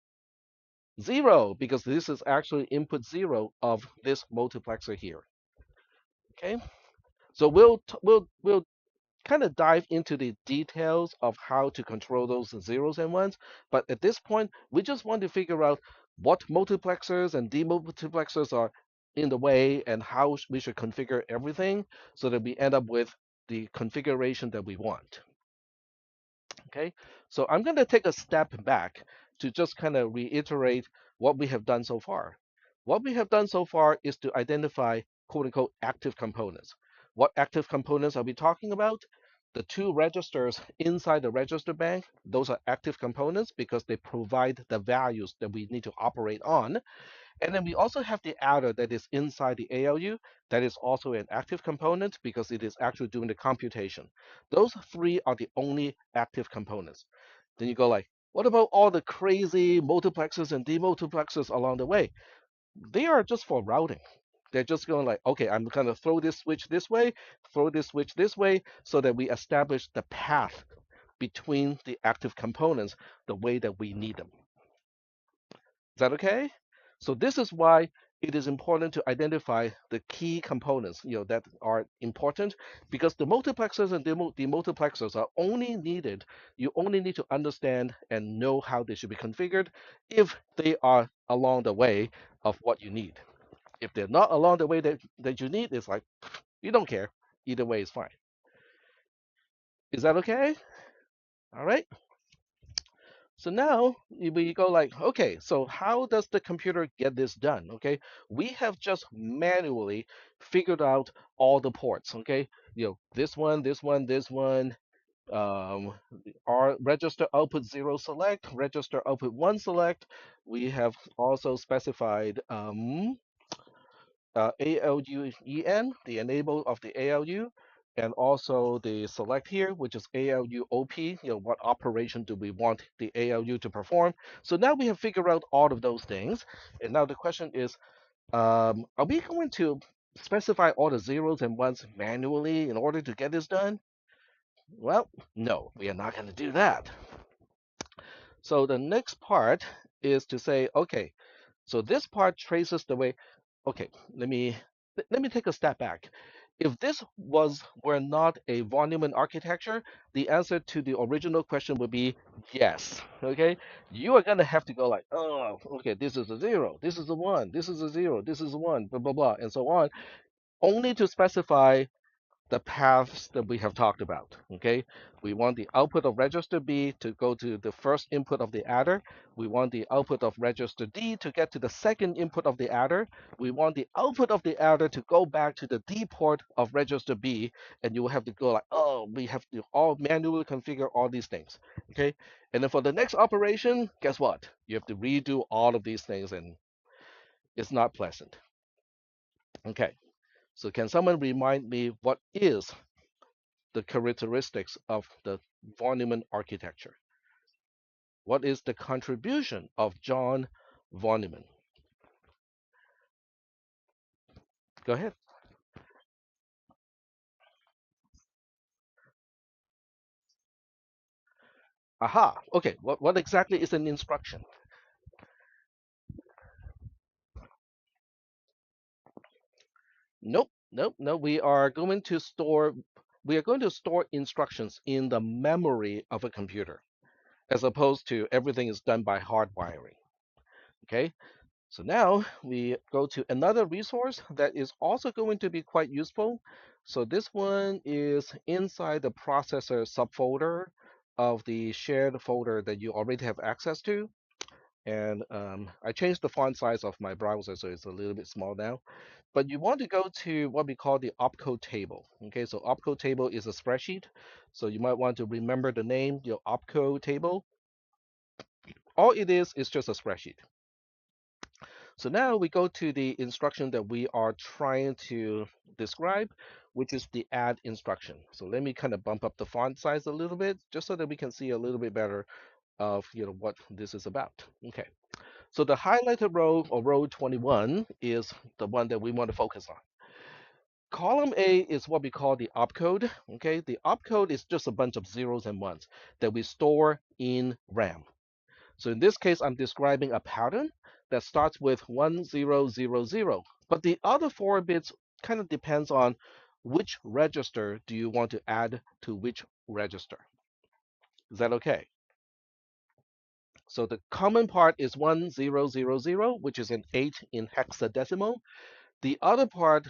0 because this is actually input 0 of this multiplexer here. Okay, so we'll kind of dive into the details of how to control those zeros and ones, but at this point, we just want to figure out what multiplexers and demultiplexers are in the way and how we should configure everything so that we end up with the configuration that we want. Okay, so I'm going to take a step back to just kind of reiterate what we have done so far. What we have done so far is to identify quote unquote active components. What active components are we talking about? The two registers inside the register bank, those are active components because they provide the values that we need to operate on. And then we also have the adder that is inside the ALU that is also an active component because it is actually doing the computation. Those three are the only active components. Then you go like, what about all the crazy multiplexers and demultiplexers along the way? They are just for routing. They're just going like, okay, I'm going to throw this switch this way, throw this switch this way, so that we establish the path between the active components the way that we need them. Is that okay? So this is why it is important to identify the key components, that are important because the multiplexers and demultiplexers are only needed. You only need to understand and know how they should be configured if they are along the way of what you need. If they're not along the way that you need, it's like you don't care. Either way is fine. Is that okay? All right. So now we go like, okay, so how does the computer get this done? Okay, we have just manually figured out all the ports. Okay, this one, this one, this one. Um, our register output zero select, register output one select. We have also specified ALUEN, the enable of the ALU, and also the select here, which is ALUOP, what operation do we want the ALU to perform. So now we have figured out all of those things. And now the question is, are we going to specify all the zeros and ones manually in order to get this done? Well, no, we are not going to do that. So the next part is to say, okay, so this part traces the way. Okay, let me take a step back. If this were not a Von architecture, the answer to the original question would be yes. Okay, you are gonna have to go like, oh, okay, this is a zero, this is a one, this is a zero, this is a one, blah blah blah, and so on, only to specify the paths that we have talked about. Okay, we want the output of register B to go to the first input of the adder. We want the output of register D to get to the second input of the adder. We want the output of the adder to go back to the D port of register B, and you will have to go like, oh, we have to all manually configure all these things. Okay, and then for the next operation, guess what? You have to redo all of these things, and it's not pleasant. Okay, so can someone remind me what is the characteristics of the von Neumann architecture? What is the contribution of John von Neumann? Go ahead. Aha. Okay. What exactly is an instruction? Nope. Nope. No. We are going to store instructions in the memory of a computer, as opposed to everything is done by hardwiring. Okay. So now we go to another resource that is also going to be quite useful. So this one is inside the processor subfolder of the shared folder that you already have access to. And I changed the font size of my browser, so it's a little bit small now. But you want to go to what we call the opcode table. Okay, so opcode table is a spreadsheet. So you might want to remember the name, your opcode table. All it is just a spreadsheet. So now we go to the instruction that we are trying to describe, which is the add instruction. So let me kind of bump up the font size a little bit, just so that we can see a little bit better of what this is about. Okay. So the highlighted row, or row 21, is the one that we want to focus on. Column A is what we call the opcode. Okay, the opcode is just a bunch of zeros and ones that we store in RAM. So in this case, I'm describing a pattern that starts with 1000, but the other four bits kind of depends on which register do you want to add to which register. Is that okay? So the common part is 1000, which is an 8 in hexadecimal. The other part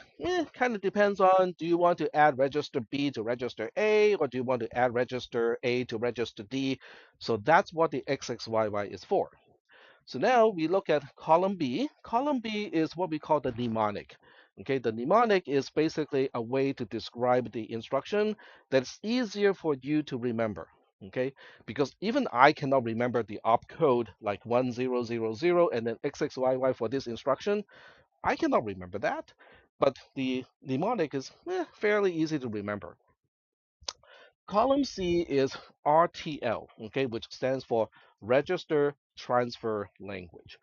kind of depends on, do you want to add register B to register A, or do you want to add register A to register D? So that's what the XXYY is for. So now we look at column B. Column B is what we call the mnemonic. Okay, the mnemonic is basically a way to describe the instruction that's easier for you to remember. Okay, because even I cannot remember the opcode like 1000 and then XXYY for this instruction. I cannot remember that, but the mnemonic is fairly easy to remember. Column C is RTL, okay, which stands for Register Transfer Language.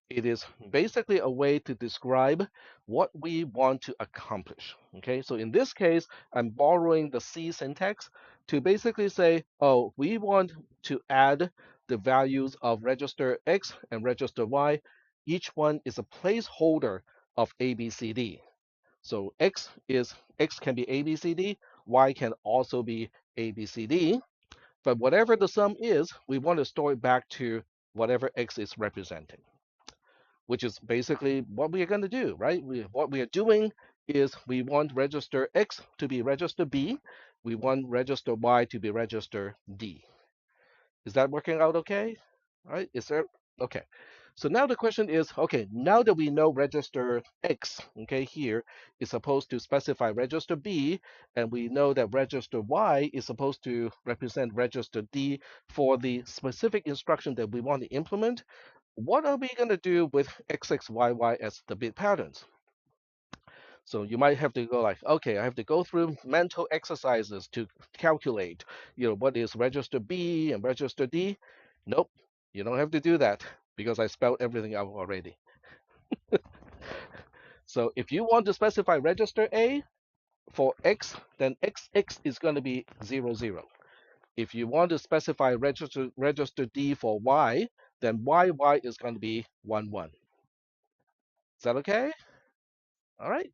It is basically a way to describe what we want to accomplish. Okay, so in this case, I'm borrowing the C syntax to basically say, oh, we want to add the values of register X and register Y. Each one is a placeholder of ABCD. So X can be ABCD, Y can also be ABCD, but whatever the sum is, we want to store it back to whatever X is representing, which is basically what we are going to do, right? What we are doing is we want register X to be register B, we want register Y to be register D. Is that working out okay? All right, is there okay? So now the question is, okay, now that we know register X, okay, here is supposed to specify register B, and we know that register Y is supposed to represent register D for the specific instruction that we want to implement, what are we going to do with XXYY as the bit patterns? So you might have to go like, okay, I have to go through mental exercises to calculate, what is register B and register D. Nope, you don't have to do that because I spelled everything out already. So if you want to specify register A for X, then XX is going to be 00. If you want to specify register D for Y, then YY is going to be 11. Is that okay? All right.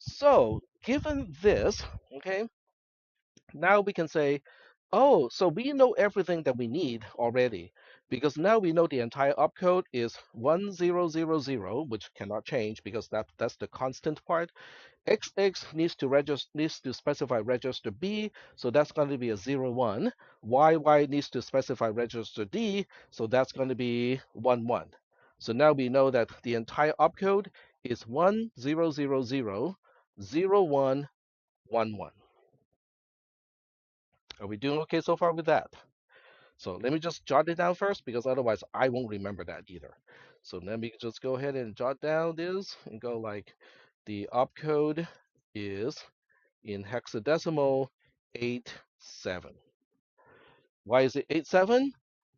So given this, okay, now we can say, oh, so we know everything that we need already because now we know the entire opcode is 1000, which cannot change because that's the constant part. XX needs to specify register B, so that's going to be a 01. YY needs to specify register D, so that's going to be 11. So now we know that the entire opcode is 1000 0111. Are we doing okay so far with that? So let me just jot it down first because otherwise I won't remember that either. So let me just go ahead and jot down this and go like the opcode is in hexadecimal 87. Why is it 87?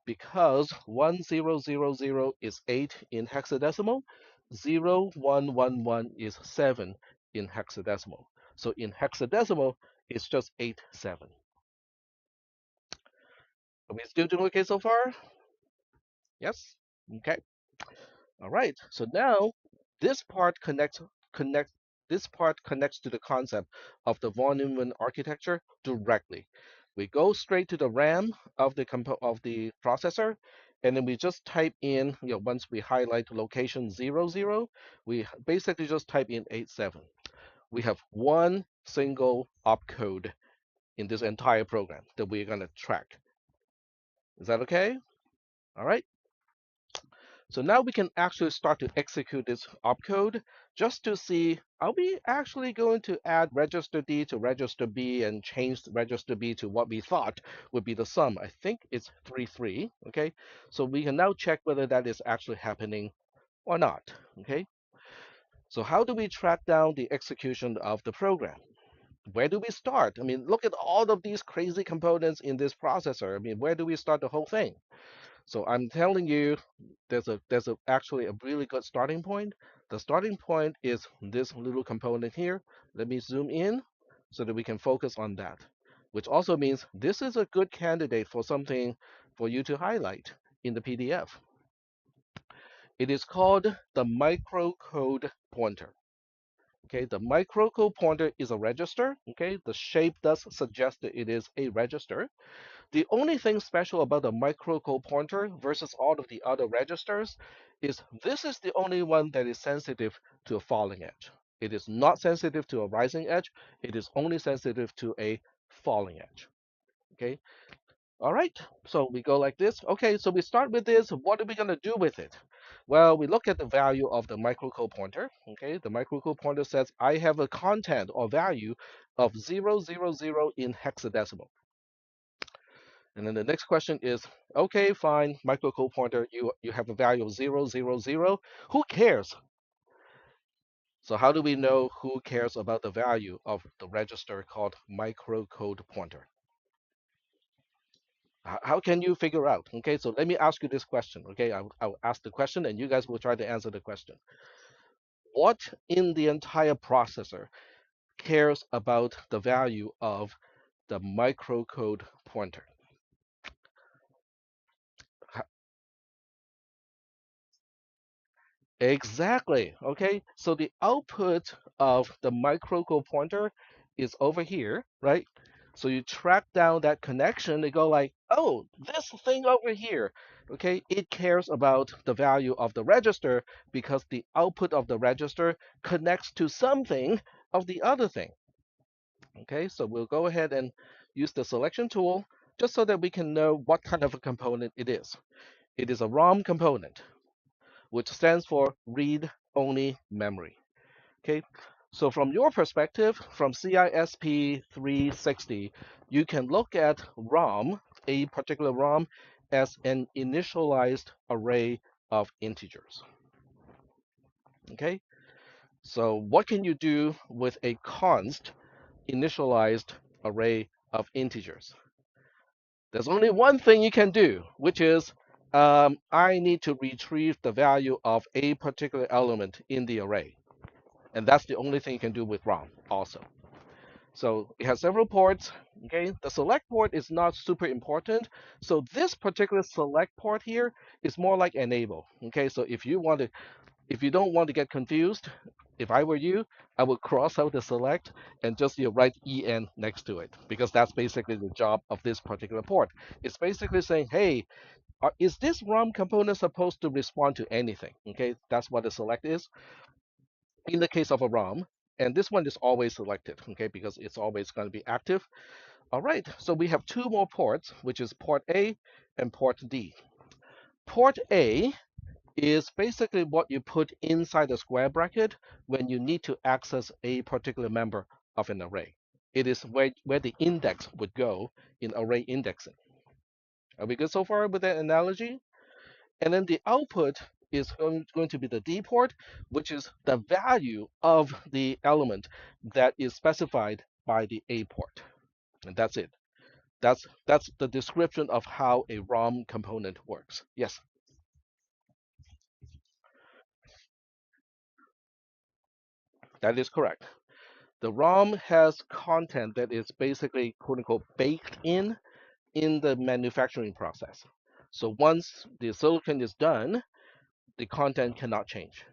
Because 1000 is 8 in hexadecimal, 0111 is 7 in hexadecimal. So in hexadecimal, it's just 87. Are we still doing okay so far? Yes? Okay. All right. So now this part connect this part connects to the concept of the von Neumann architecture directly. We go straight to the RAM of the processor, and then we just type in, once we highlight location 00, we basically just type in 87. We have one single opcode in this entire program that we're going to track. Is that okay? All right. So now we can actually start to execute this opcode just to see, are we actually going to add register D to register B and change register B to what we thought would be the sum? I think it's 3, 3, okay? So we can now check whether that is actually happening or not, okay? So how do we track down the execution of the program? Where do we start? I mean, look at all of these crazy components in this processor. I mean, where do we start the whole thing? So I'm telling you, there's actually a really good starting point. The starting point is this little component here. Let me zoom in so that we can focus on that, which also means this is a good candidate for something for you to highlight in the PDF. It is called the microcode pointer. Okay, the microcode pointer is a register. Okay, the shape does suggest that it is a register. The only thing special about the microcode pointer versus all of the other registers is this is the only one that is sensitive to a falling edge. It is not sensitive to a rising edge. It is only sensitive to a falling edge. Okay. All right, so we go like this. Okay, so we start with this. What are we going to do with it? Well, we look at the value of the microcode pointer. Okay, the microcode pointer says I have a content or value of 000 in hexadecimal. And then the next question is, okay, fine, microcode pointer, you have a value of 000. Who cares? So how do we know who cares about the value of the register called microcode pointer? How can you figure out? Okay, so let me ask you this question. Okay, I'll ask the question and you guys will try to answer the question. What in the entire processor cares about the value of the microcode pointer? Exactly. Okay. So the output of the microcode pointer is over here, right? So you track down that connection. They go like, oh, this thing over here. Okay. It cares about the value of the register because the output of the register connects to something of the other thing. Okay. So we'll go ahead and use the selection tool just so that we can know what kind of a component it is. It is a ROM component, which stands for read only memory. Okay, so from your perspective, from CISP 360, you can look at ROM, a particular ROM, as an initialized array of integers. Okay, so what can you do with a const initialized array of integers? There's only one thing you can do, which is I need to retrieve the value of a particular element in the array. And that's the only thing you can do with ROM also. So it has several ports. Okay, the select port is not super important. So this particular select port here is more like enable. Okay, so if you don't want to get confused, if I were you, I would cross out the select and just write en next to it because that's basically the job of this particular port. It's basically saying, hey, is this ROM component supposed to respond to anything? Okay, that's what the select is in the case of a ROM. And this one is always selected, okay, because it's always going to be active. All right, so we have two more ports, which is port A and port D. Port A is basically what you put inside the square bracket when you need to access a particular member of an array. It is where the index would go in array indexing. Are we good so far with that analogy? And then the output is going to be the D port, which is the value of the element that is specified by the A port. And that's it. That's the description of how a ROM component works. Yes, that is correct. The ROM has content that is basically quote unquote baked in the manufacturing process. So once the silicon is done, the content cannot change.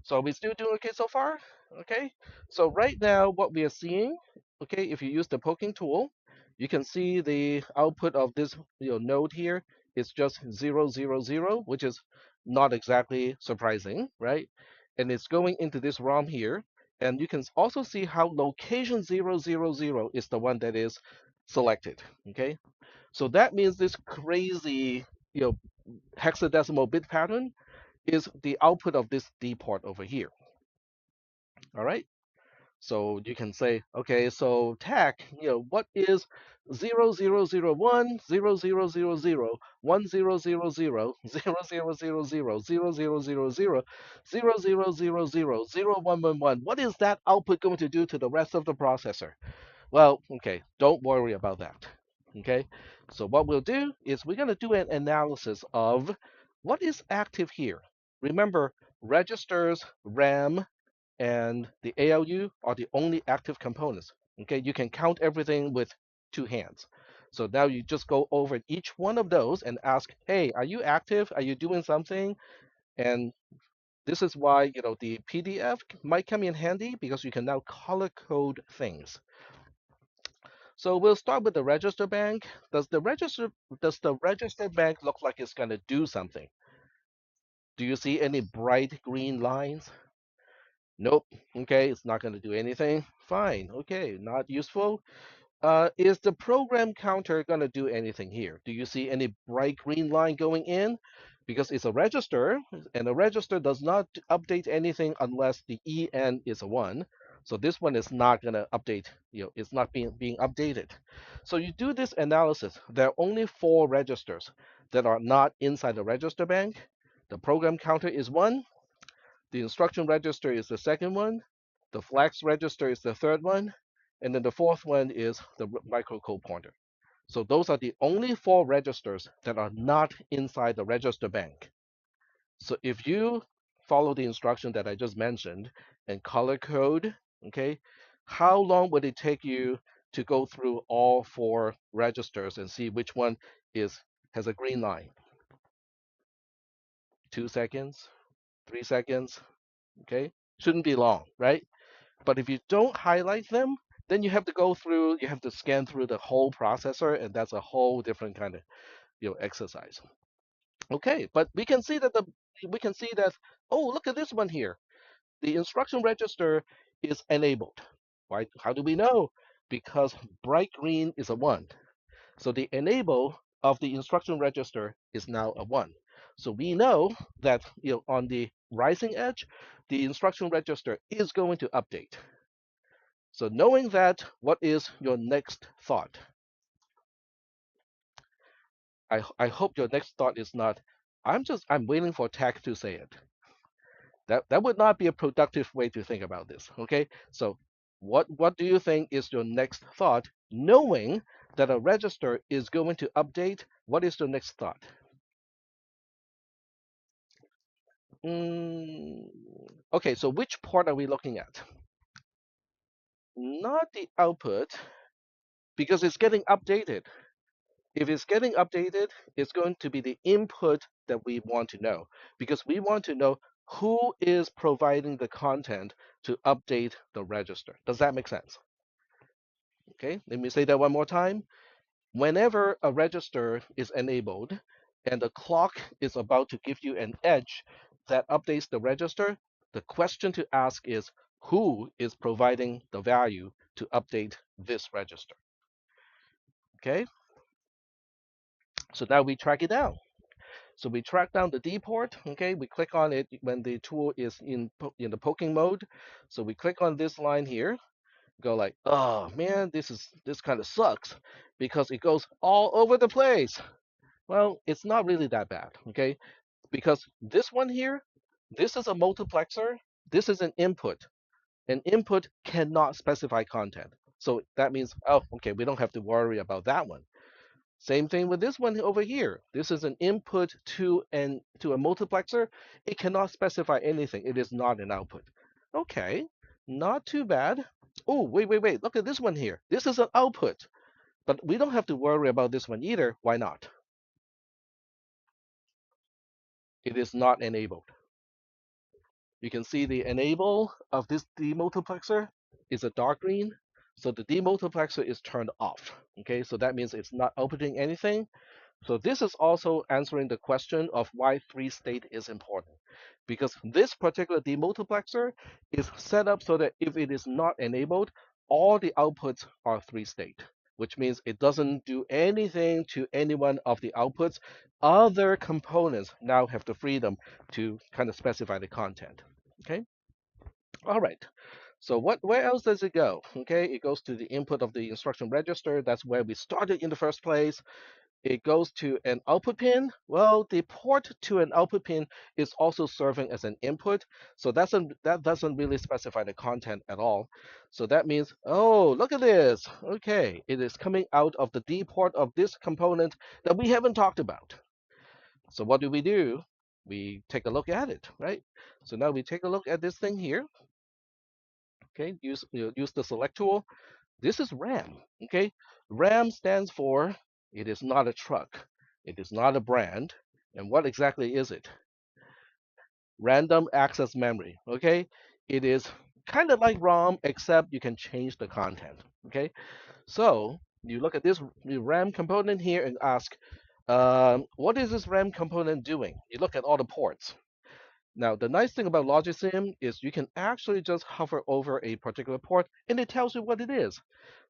So we still doing okay so far? Okay. So right now, what we are seeing, okay, if you use the poking tool, you can see the output of this node here is just 000, which is not exactly surprising, right? And it's going into this ROM here. And you can also see how location 000 is the one that is selected. Okay. So that means this crazy, hexadecimal bit pattern is the output of this D port over here. All right. So you can say, okay, so tag, what is 0001, 0000, 1000, 0000, 0000, 0000, 0111? What is that output going to do to the rest of the processor? Well, okay, don't worry about that. Okay, so what we'll do is we're going to do an analysis of what is active here. Remember, registers, RAM, and the ALU are the only active components. Okay, you can count everything with two hands. So now you just go over each one of those and ask, hey, are you active? Are you doing something? And this is why the PDF might come in handy because you can now color code things. So we'll start with the register bank. Does the register bank look like it's going to do something? Do you see any bright green lines? Nope. Okay, it's not going to do anything. Fine. Okay, not useful. Is the program counter going to do anything here? Do you see any bright green line going in? Because it's a register, and a register does not update anything unless the EN is a 1. So this one is not going to update, it's not being updated. So you do this analysis. There are only 4 registers that are not inside the register bank. The program counter is 1. The instruction register is the second one. The flags register is the third one. And then the fourth one is the microcode pointer. So those are the only 4 registers that are not inside the register bank. So if you follow the instruction that I just mentioned and color code, okay, how long would it take you to go through all 4 registers and see which one is has a green line? 2 seconds, 3 seconds, okay? Shouldn't be long, right? But if you don't highlight them, then you have to scan through the whole processor, and that's a whole different kind of exercise. Okay, but we can see that, oh, look at this one here. The instruction register is enabled. Why? How do we know? Because bright green is a 1. So the enable of the instruction register is now a 1. So we know that on the rising edge, the instruction register is going to update. So knowing that, what is your next thought? I hope your next thought is not, I'm waiting for tech to say it. That would not be a productive way to think about this. Okay, so what do you think is your next thought? Knowing that a register is going to update, what is your next thought? Mm, okay, so which port are we looking at? Not the output, because it's getting updated. If it's getting updated, it's going to be the input that we want to know, because we want to know who is providing the content to update the register. Does that make sense? Okay, let me say that one more time. Whenever a register is enabled and the clock is about to give you an edge that updates the register, the question to ask is, who is providing the value to update this register? Okay, so now we track it down. So we track down the D port. Okay, we click on it when the tool is in the poking mode. So we click on this line here, go like, oh man, this kind of sucks because it goes all over the place. Well, it's not really that bad, okay? Because this one here, this is a multiplexer, this is an input. An input cannot specify content. So that means, oh, okay, we don't have to worry about that one. Same thing with this one over here. This is an input to a multiplexer. It cannot specify anything. It is not an output. Okay, not too bad. Oh, wait. Look at this one here. This is an output, but we don't have to worry about this one either. Why not? It is not enabled. You can see the enable of this demultiplexer is a dark green. So the demultiplexer is turned off. Okay, so that means it's not outputting anything. So this is also answering the question of why 3-state is important. Because this particular demultiplexer is set up so that if it is not enabled, all the outputs are 3-state, which means it doesn't do anything to any one of the outputs. Other components now have the freedom to kind of specify the content. Okay, all right. So where else does it go? Okay, it goes to the input of the instruction register. That's where we started in the first place. It goes to an output pin. Well, the port to an output pin is also serving as an input. So that doesn't really specify the content at all. So that means, oh, look at this. Okay, it is coming out of the D port of this component that we haven't talked about. So what do? We take a look at it, right? So now we take a look at this thing here. Okay, use the select tool. This is RAM. Okay, RAM stands for it is not a truck, it is not a brand, and what exactly is it? Random access memory. Okay, it is kind of like ROM except you can change the content. Okay, so you look at this RAM component here and ask, what is this RAM component doing? You look at all the ports. Now, the nice thing about LogiSim is you can actually just hover over a particular port and it tells you what it is.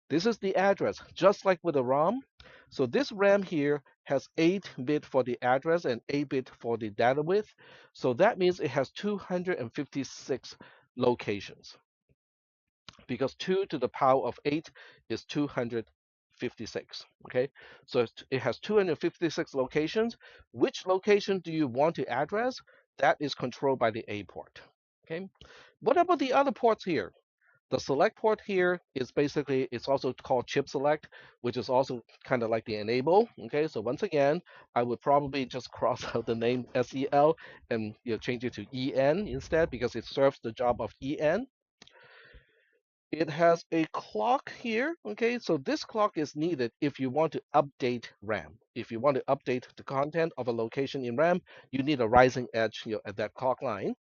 This is the address, just like with the ROM. So this RAM here has 8-bit for the address and 8-bit for the data width. So that means it has 256 locations because 2 to the power of 8 is 256. Okay, so it has 256 locations. Which location do you want to address? That is controlled by the A port. Okay, what about the other ports here? The select port here is basically, it's also called chip select, which is also kind of like the enable. Okay, so once again, I would probably just cross out the name SEL and change it to EN instead because it serves the job of EN. It has a clock here. Okay, so this clock is needed if you want to update RAM. If you want to update the content of a location in RAM, you need a rising edge at that clock line.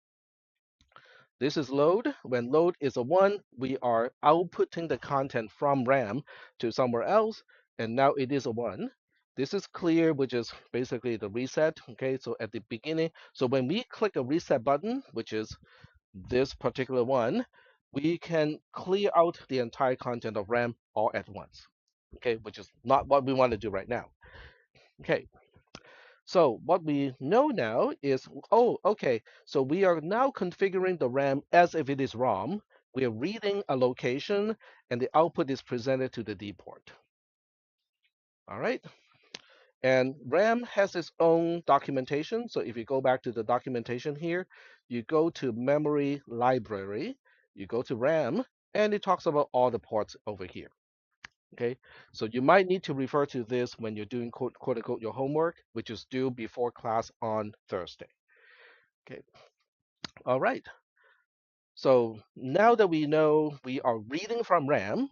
This is load. When load is a 1, we are outputting the content from RAM to somewhere else, and now it is a 1. This is clear, which is basically the reset. Okay, so at the beginning, so when we click a reset button, which is this particular one, we can clear out the entire content of RAM all at once. Okay, which is not what we want to do right now. Okay, so what we know now is, oh, okay, so we are now configuring the RAM as if it is ROM. We are reading a location and the output is presented to the D port. All right. And RAM has its own documentation. So if you go back to the documentation here, you go to memory library, you go to RAM, and it talks about all the ports over here. Okay, so you might need to refer to this when you're doing quote unquote your homework, which is due before class on Thursday. Okay, all right. So now that we know we are reading from RAM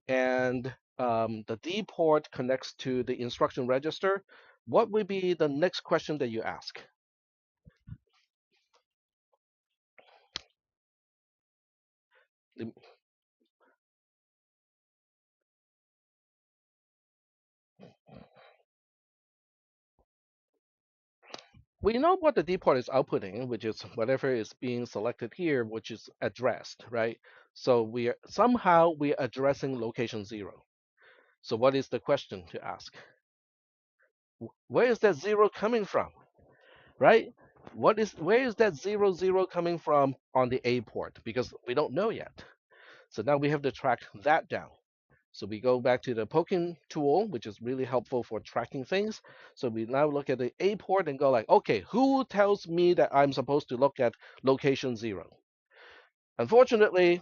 and the D port connects to the instruction register, what would be the next question that you ask? We know what the D port is outputting, which is whatever is being selected here, which is addressed, right? So somehow we're addressing location 0. So what is the question to ask? Where is that 0 coming from, right? Where is that 0 0 coming from on the A port? Because we don't know yet. So now we have to track that down. So we go back to the poking tool, which is really helpful for tracking things. So we now look at the A port and go like, okay, who tells me that I'm supposed to look at location 0? Unfortunately,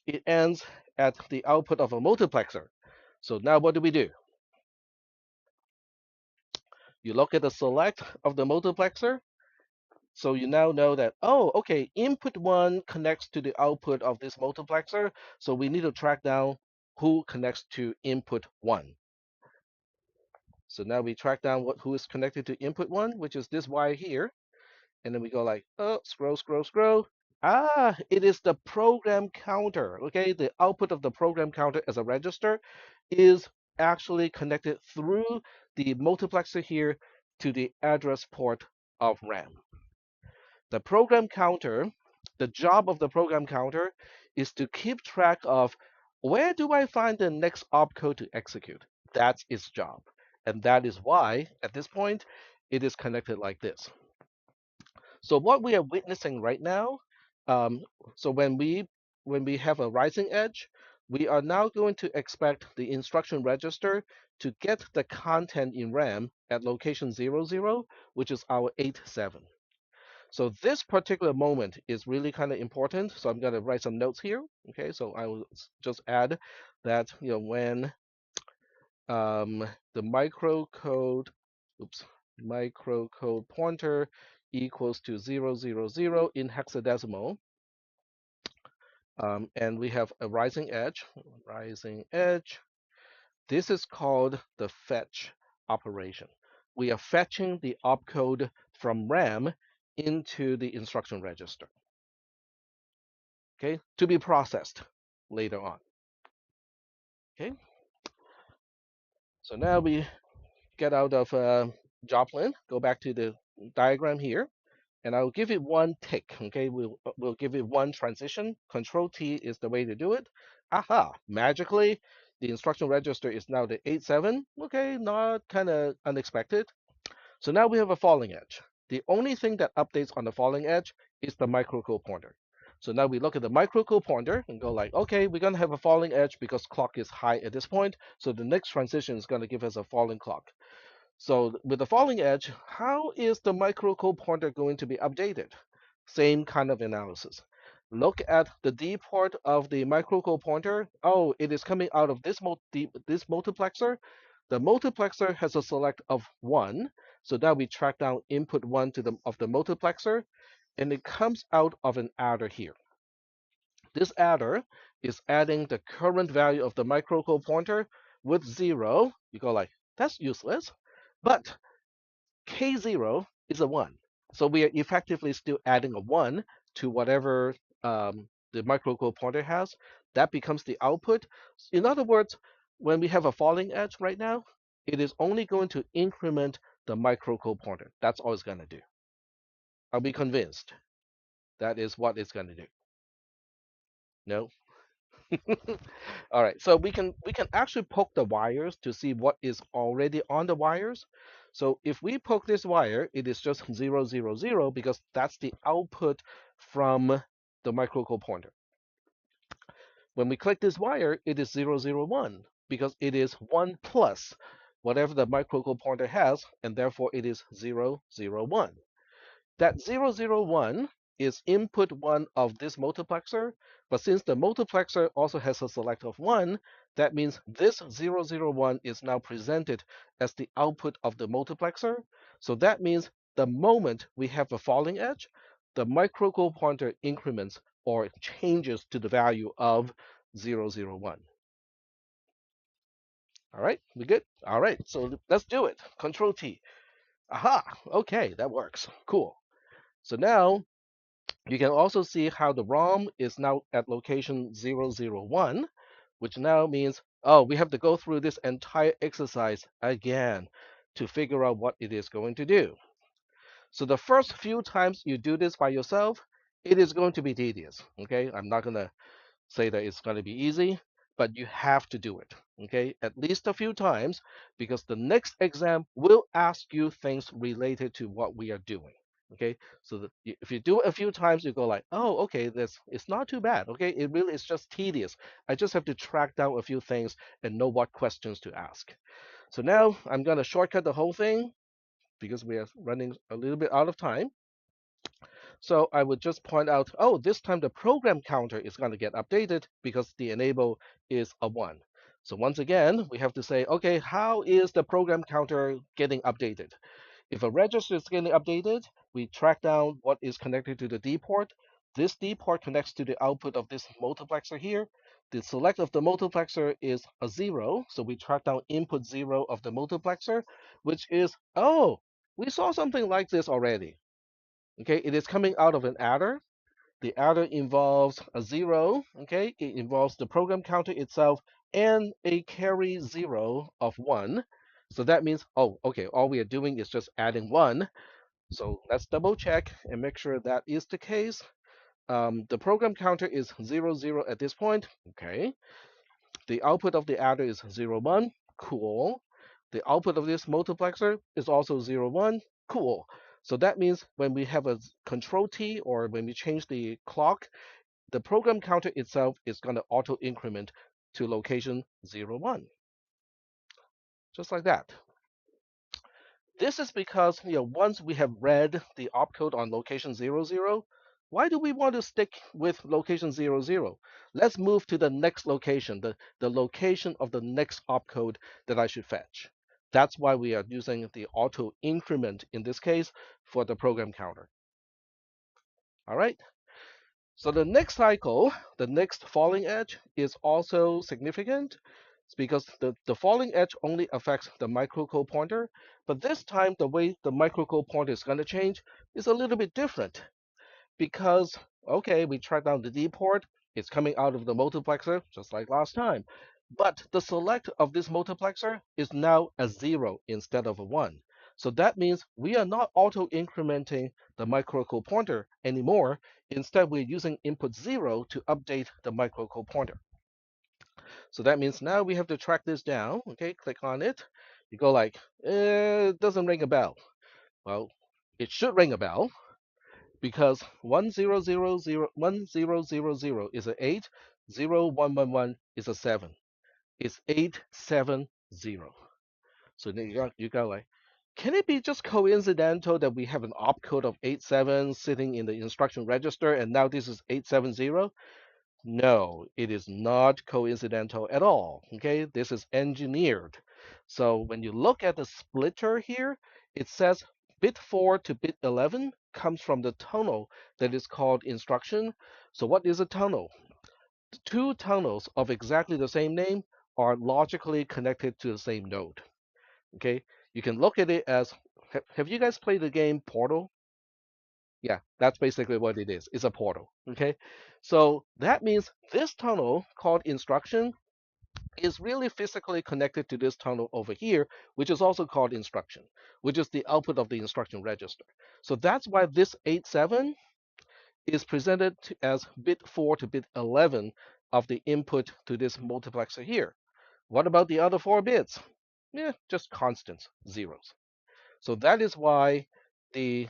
it ends at the output of a multiplexer. So now what do? You look at the select of the multiplexer. So you now know that, oh, okay, input 1 connects to the output of this multiplexer. So we need to track down who connects to input 1. So now we track down who is connected to input 1, which is this Y here. And then we go like, oh, scroll, scroll, scroll. Ah, it is the program counter. Okay, the output of the program counter as a register is actually connected through the multiplexer here to the address port of RAM. The program counter, the job of the program counter is to keep track of where do I find the next opcode to execute. That's its job. And that is why, at this point, it is connected like this. So what we are witnessing right now, um, so when we have a rising edge, we are now going to expect the instruction register to get the content in RAM at location 00, which is our 87. So this particular moment is really kind of important. So I'm going to write some notes here. Okay, so I will just add that when the microcode pointer equals to 000 in hexadecimal, and we have a rising edge. This is called the fetch operation. We are fetching the opcode from RAM into the instruction register, okay, to be processed later on. Okay, so now we get out of Joplin, go back to the diagram here, and I'll give it one tick. Okay, we'll give it one transition. Control T is the way to do it. Aha! Magically, The instruction register is now the 87. Okay, not kind of unexpected. So now we have a falling edge. The only thing that updates on the falling edge is the microcode pointer. So now we look at the microcode pointer and go like, okay, we're going to have a falling edge because clock is high at this point. So the next transition is going to give us a falling clock. So with the falling edge, how is the microcode pointer going to be updated? Same kind of analysis. Look at the D port of the microcode pointer. Oh, it is coming out of this multiplexer. The multiplexer has a select of 1. So now we track down input 1 of the multiplexer, and it comes out of an adder here. This adder is adding the current value of the microcode pointer with 0. You go like, that's useless. But K0 is a 1. So we are effectively still adding a 1 to whatever the microcode pointer has. That becomes the output. In other words, when we have a falling edge right now, it is only going to increment the microcode pointer. That's all it's going to do. Are we convinced that is what it's going to do? No? All right, so we can actually poke the wires to see what is already on the wires. So if we poke this wire, it is just 0, 0, 0 because that's the output from the microcode pointer. When we click this wire, it is 0, 0, 1 because it is 1 plus whatever the microcode pointer has, and therefore it is 0, 0, 1. That 001 is input 1 of this multiplexer, but since the multiplexer also has a select of 1, that means this 001 is now presented as the output of the multiplexer. So that means the moment we have a falling edge, the microcode pointer increments or changes to the value of 001. All right, we good? All right, so let's do it. Control T. Aha, okay, that works. Cool. So now you can also see how the ROM is now at location 001, which now means, oh, we have to go through this entire exercise again to figure out what it is going to do. So the first few times you do this by yourself, it is going to be tedious. Okay, I'm not going to say that it's going to be easy, but you have to do it. Okay, at least a few times because the next exam will ask you things related to what we are doing. Okay, so that if you do it a few times, you go like, oh, okay, this it's not too bad. Okay, it really is just tedious. I just have to track down a few things and know what questions to ask. So now I'm going to shortcut the whole thing because we are running a little bit out of time. So I would just point out, oh, this time the program counter is going to get updated because the enable is a 1. So once again, we have to say, okay, how is the program counter getting updated? If a register is getting updated, we track down what is connected to the D port. This D port connects to the output of this multiplexer here. The select of the multiplexer is a 0, so we track down input 0 of the multiplexer, which is, oh, we saw something like this already. Okay, it is coming out of an adder. The adder involves a 0. Okay, it involves the program counter itself and a carry 0 of 1. So that means, oh, okay, all we are doing is just adding 1. So let's double check and make sure that is the case. The program counter is 0, 0 at this point. Okay, the output of the adder is 0, 1. Cool. The output of this multiplexer is also 0, 1. Cool. So that means when we have a control T or when we change the clock, the program counter itself is going to auto increment to location 0, 1. Just like that. This is because once we have read the opcode on location 0, 0, why do we want to stick with location 0, 0? Let's move to the next location, the location of the next opcode that I should fetch. That's why we are using the auto increment in this case for the program counter. All right. So the next cycle, the next falling edge is also significant. It's because the falling edge only affects the microcode pointer, but this time the way the microcode pointer is going to change is a little bit different because, okay, we track down the D port, it's coming out of the multiplexer just like last time. But the select of this multiplexer is now a 0 instead of a 1. So that means we are not auto incrementing the microcode pointer anymore. Instead, we're using input 0 to update the microcode pointer. So that means now we have to track this down. Okay, click on it. You go like, it doesn't ring a bell. Well, it should ring a bell because 1000 is an 8, 0111 is a 7. It's 870. So then you got like, can it be just coincidental that we have an opcode of 87 sitting in the instruction register and now this is 870? No, it is not coincidental at all. Okay, this is engineered. So when you look at the splitter here, it says bit 4 to bit 11 comes from the tunnel that is called instruction. So what is a tunnel? Two tunnels of exactly the same name are logically connected to the same node. Okay, you can look at it as, have you guys played the game Portal? Yeah, that's basically what it is. It's a portal. Okay, so that means this tunnel called instruction is really physically connected to this tunnel over here, which is also called instruction, which is the output of the instruction register. So that's why this 87 is presented as bit 4 to bit 11 of the input to this multiplexer here. What about the other 4 bits? Yeah, just constants, zeros. So that is why the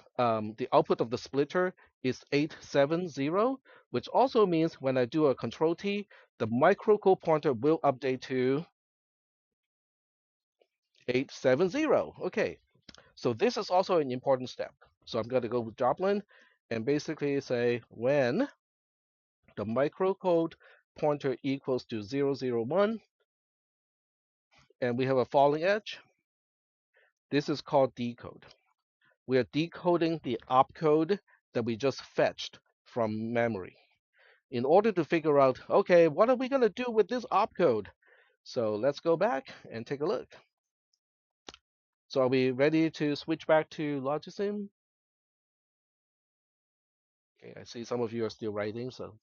output of the splitter is 870, which also means when I do a control T, the microcode pointer will update to 870. Okay, so this is also an important step. So I'm going to go with Joplin and basically say when the microcode pointer equals to 001 and we have a falling edge, this is called decode. We are decoding the opcode that we just fetched from memory in order to figure out, okay, what are we going to do with this opcode? So let's go back and take a look. So are we ready to switch back to Logisim? Okay, I see some of you are still writing, so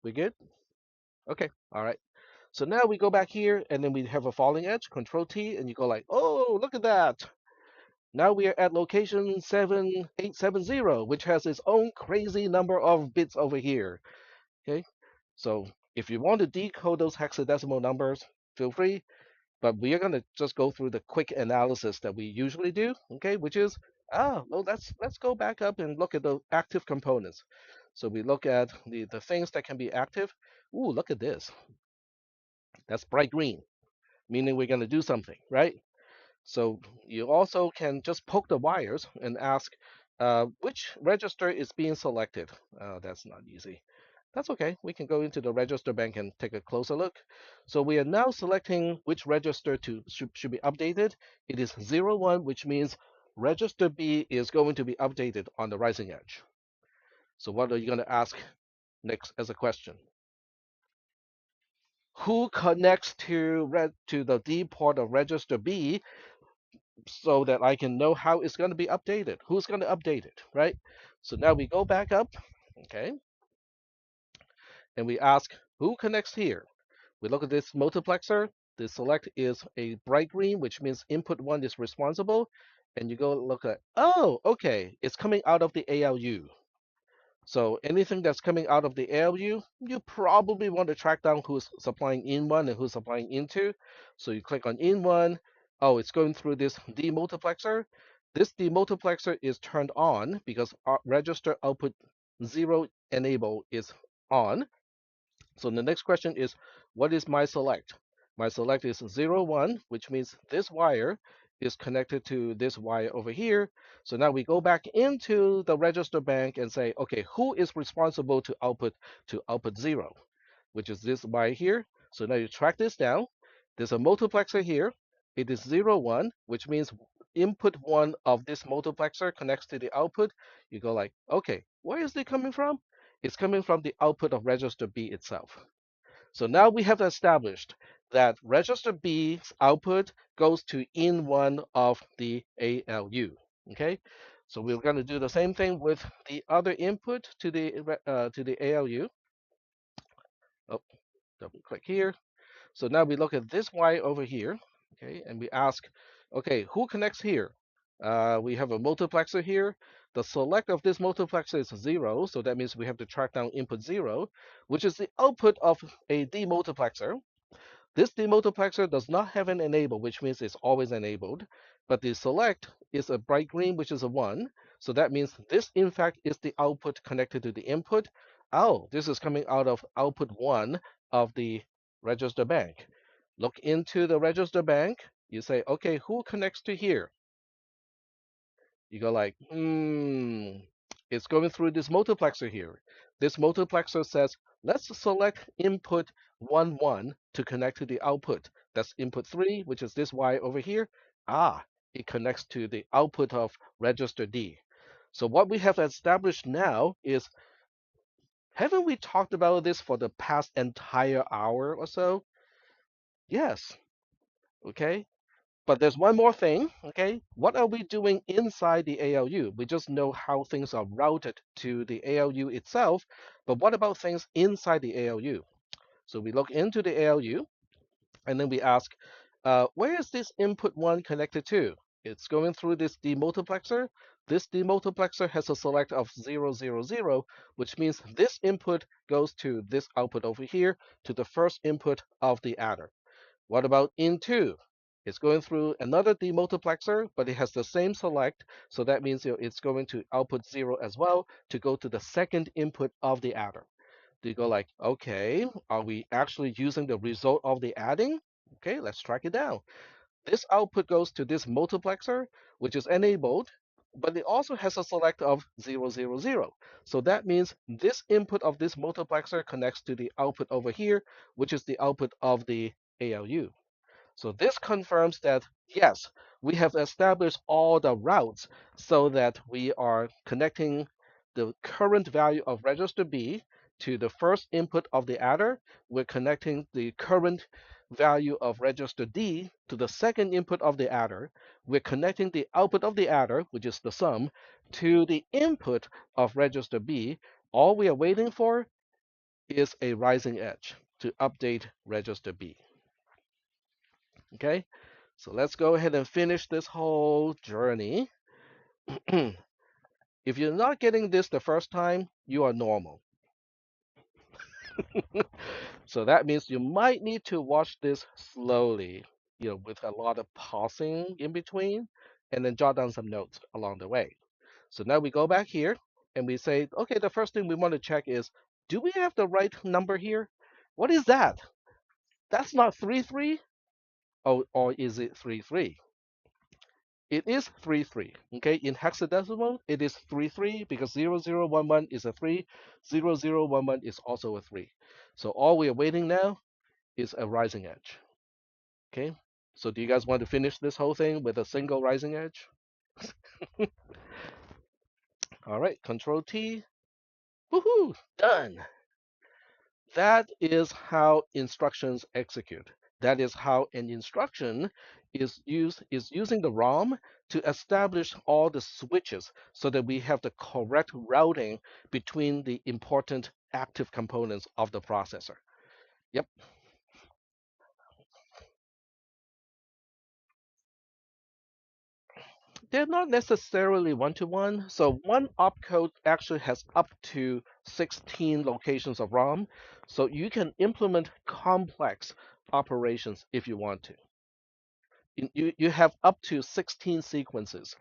we good? Okay, all right. So now we go back here and then we have a falling edge, Control T, and you go like, oh, look at that. Now we are at location 7870, which has its own crazy number of bits over here. Okay, so if you want to decode those hexadecimal numbers, feel free, but we are going to just go through the quick analysis that we usually do, okay, which is, well, let's go back up and look at the active components. So we look at the things that can be active. Ooh, look at this. That's bright green, meaning we're going to do something, right? So you also can just poke the wires and ask which register is being selected. That's not easy. That's okay. We can go into the register bank and take a closer look. So we are now selecting which register should be updated. It is 01, which means register B is going to be updated on the rising edge. So what are you going to ask next as a question? Who connects to the D port of register B so that I can know how it's going to be updated? Who's going to update it, right? So now we go back up, okay, and we ask who connects here. We look at this multiplexer. The select is a bright green, which means input 1 is responsible. And you go look at, oh, okay, it's coming out of the ALU. So anything that's coming out of the ALU, you probably want to track down who's supplying in 1 and who's supplying in 2. So you click on in 1. Oh, it's going through this demultiplexer. This demultiplexer is turned on because our register output 0 enable is on. So the next question is, what is my select? My select is 01, which means this wire is connected to this wire over here. So now we go back into the register bank and say, okay, who is responsible to output 0, which is this wire here. So now you track this down. There's a multiplexer here. It is 01, which means input 1 of this multiplexer connects to the output. You go like, okay, where is it coming from? It's coming from the output of register B itself. So now we have established that register B's output goes to in 1 of the ALU. Okay, so we're going to do the same thing with the other input to the ALU. Oh, double click here. So now we look at this Y over here, okay, and we ask, okay, who connects here? We have a multiplexer here. The select of this multiplexer is 0, so that means we have to track down input 0, which is the output of a demultiplexer. This demultiplexer does not have an enable, which means it's always enabled, but the select is a bright green, which is a 1. So that means this, in fact, is the output connected to the input. Oh, this is coming out of output 1 of the register bank. Look into the register bank. You say, okay, who connects to here? You go like, it's going through this multiplexer here. This multiplexer says, let's select input 1, 1 to connect to the output. That's input 3, which is this Y over here. Ah, it connects to the output of register D. So what we have established now is, haven't we talked about this for the past entire hour or so? Yes. Okay. But there's one more thing, okay? What are we doing inside the ALU? We just know how things are routed to the ALU itself, but what about things inside the ALU? So we look into the ALU, and then we ask, where is this input 1 connected to? It's going through this demultiplexer. This demultiplexer has a select of 0, 0, 0, which means this input goes to this output over here, to the first input of the adder. What about in 2? It's going through another demultiplexer, but it has the same select. So that means it's going to output 0 as well to go to the second input of the adder. Do you go like, okay, are we actually using the result of the adding? Okay, let's track it down. This output goes to this multiplexer, which is enabled, but it also has a select of 0, 0, 0. So that means this input of this multiplexer connects to the output over here, which is the output of the ALU. So this confirms that, yes, we have established all the routes so that we are connecting the current value of register B to the first input of the adder. We're connecting the current value of register D to the second input of the adder. We're connecting the output of the adder, which is the sum, to the input of register B. All we are waiting for is a rising edge to update register B. Okay, so let's go ahead and finish this whole journey. If you're not getting this the first time, you are normal. So that means you might need to watch this slowly, with a lot of pausing in between, and then jot down some notes along the way. So now we go back here and we say, okay, the first thing we want to check is, do we have the right number here? What is that? That's not 3, 3? Oh, or is it 3, 3? It is 3, 3. Okay, in hexadecimal, it is 3, 3 because 0011 is a 3, 0011 is also a 3. So all we are waiting now is a rising edge. Okay, so do you guys want to finish this whole thing with a single rising edge? All right, Control T. Woohoo! Done. That is how instructions execute. That is how an instruction is using the ROM to establish all the switches so that we have the correct routing between the important active components of the processor. Yep, they're not necessarily one-to-one. So one opcode actually has up to 16 locations of ROM. So you can implement complex operations if you want to. You have up to 16 sequences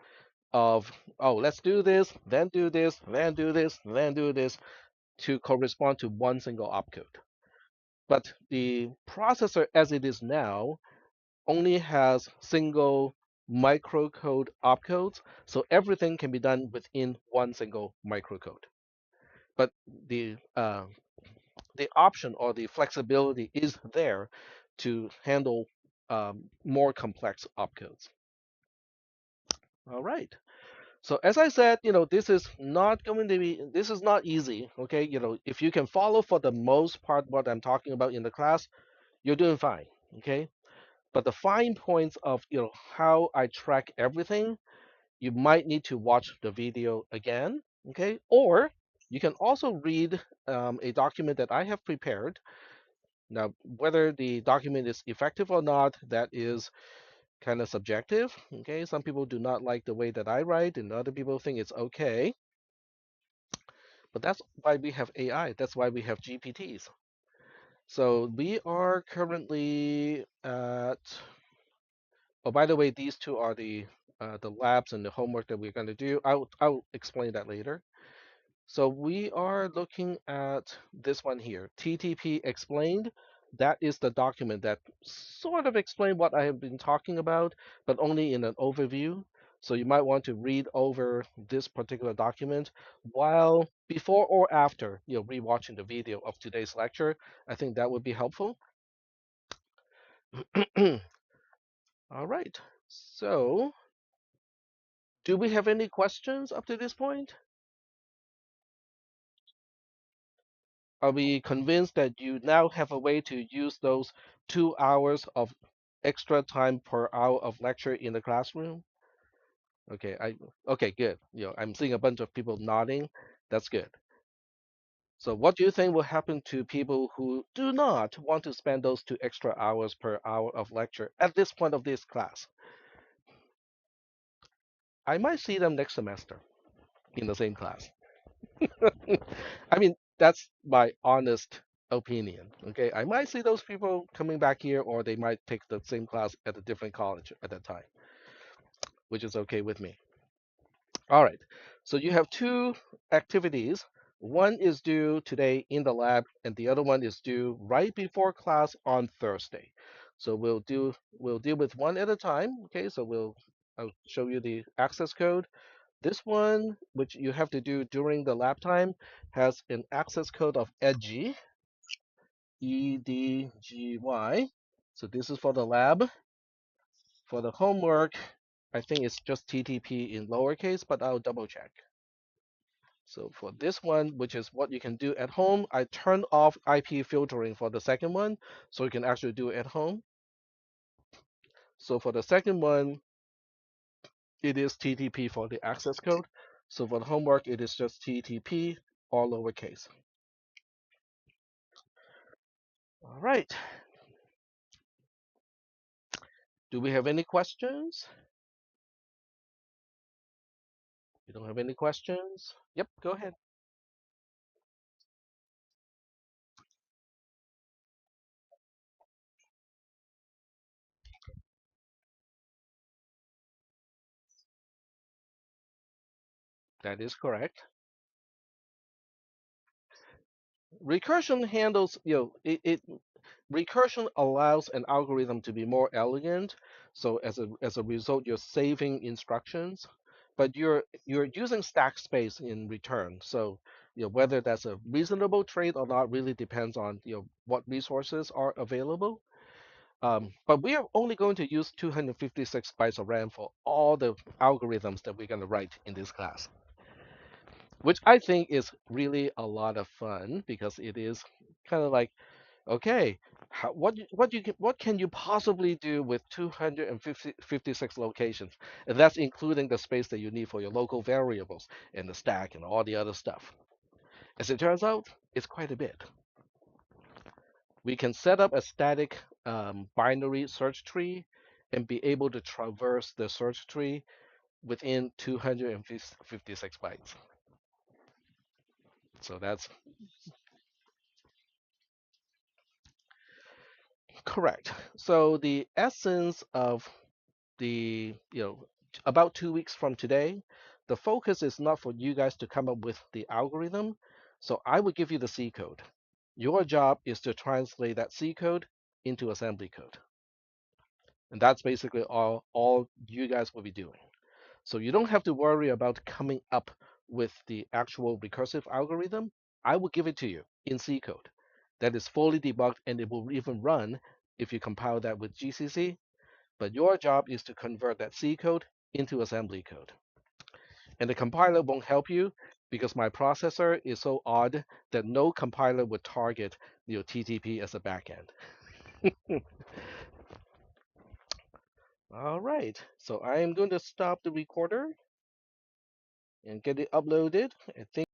of, oh, let's do this, then do this, then do this, then do this to correspond to one single opcode. But the processor as it is now only has single microcode opcodes, so everything can be done within one single microcode. But the option or the flexibility is there to handle more complex opcodes. All right. So as I said, this is not easy. Okay, if you can follow for the most part what I'm talking about in the class, you're doing fine. Okay, but the fine points of how I track everything, you might need to watch the video again. Okay, or you can also read a document that I have prepared. Now, whether the document is effective or not, that is kind of subjective. Okay, some people do not like the way that I write, and other people think it's okay. But that's why we have AI. That's why we have GPTs. So we are currently at. Oh, by the way, these two are the labs and the homework that we're going to do. I'll explain that later. So we are looking at this one here, TTP explained. That is the document that sort of explain what I have been talking about, but only in an overview. So you might want to read over this particular document while before or after rewatching the video of today's lecture. I think that would be helpful. All right. So, do we have any questions up to this point? Are we convinced that you now have a way to use those 2 hours of extra time per hour of lecture in the classroom? Okay, okay, good. I'm seeing a bunch of people nodding. That's good. So what do you think will happen to people who do not want to spend those 2 extra hours per hour of lecture at this point of this class? I might see them next semester in the same class. I mean, that's my honest opinion. Okay, I might see those people coming back here, or they might take the same class at a different college at that time, which is okay with me. All right, so you have two activities. One is due today in the lab, and the other one is due right before class on Thursday. So we'll deal with one at a time. Okay, so I'll show you the access code. This one, which you have to do during the lab time, has an access code of EDGY, EDGY. So this is for the lab. For the homework, I think it's just TTP in lowercase, but I'll double check. So for this one, which is what you can do at home, I turned off IP filtering for the second one, so you can actually do it at home. So for the second one, it is TTP for the access code. So for the homework, it is just TTP, all lowercase. All right. Do we have any questions? You don't have any questions? Yep, go ahead. That is correct. Recursion handles, recursion allows an algorithm to be more elegant. So as a result, you're saving instructions, but you're using stack space in return. So whether that's a reasonable trade or not really depends on what resources are available. But we are only going to use 256 bytes of RAM for all the algorithms that we're going to write in this class, which I think is really a lot of fun because it is kind of like, okay, what can you possibly do with 256 locations? And that's including the space that you need for your local variables and the stack and all the other stuff. As it turns out, it's quite a bit. We can set up a static binary search tree and be able to traverse the search tree within 256 bytes. So that's correct. So the essence of the, about 2 weeks from today, the focus is not for you guys to come up with the algorithm. So I will give you the C code. Your job is to translate that C code into assembly code. And that's basically all you guys will be doing. So you don't have to worry about coming up with the actual recursive algorithm. I will give it to you in C code that is fully debugged, and it will even run if you compile that with GCC. But your job is to convert that C code into assembly code. And the compiler won't help you because my processor is so odd that no compiler would target TTP as a backend. All right, so I am going to stop the recorder and get it uploaded. I think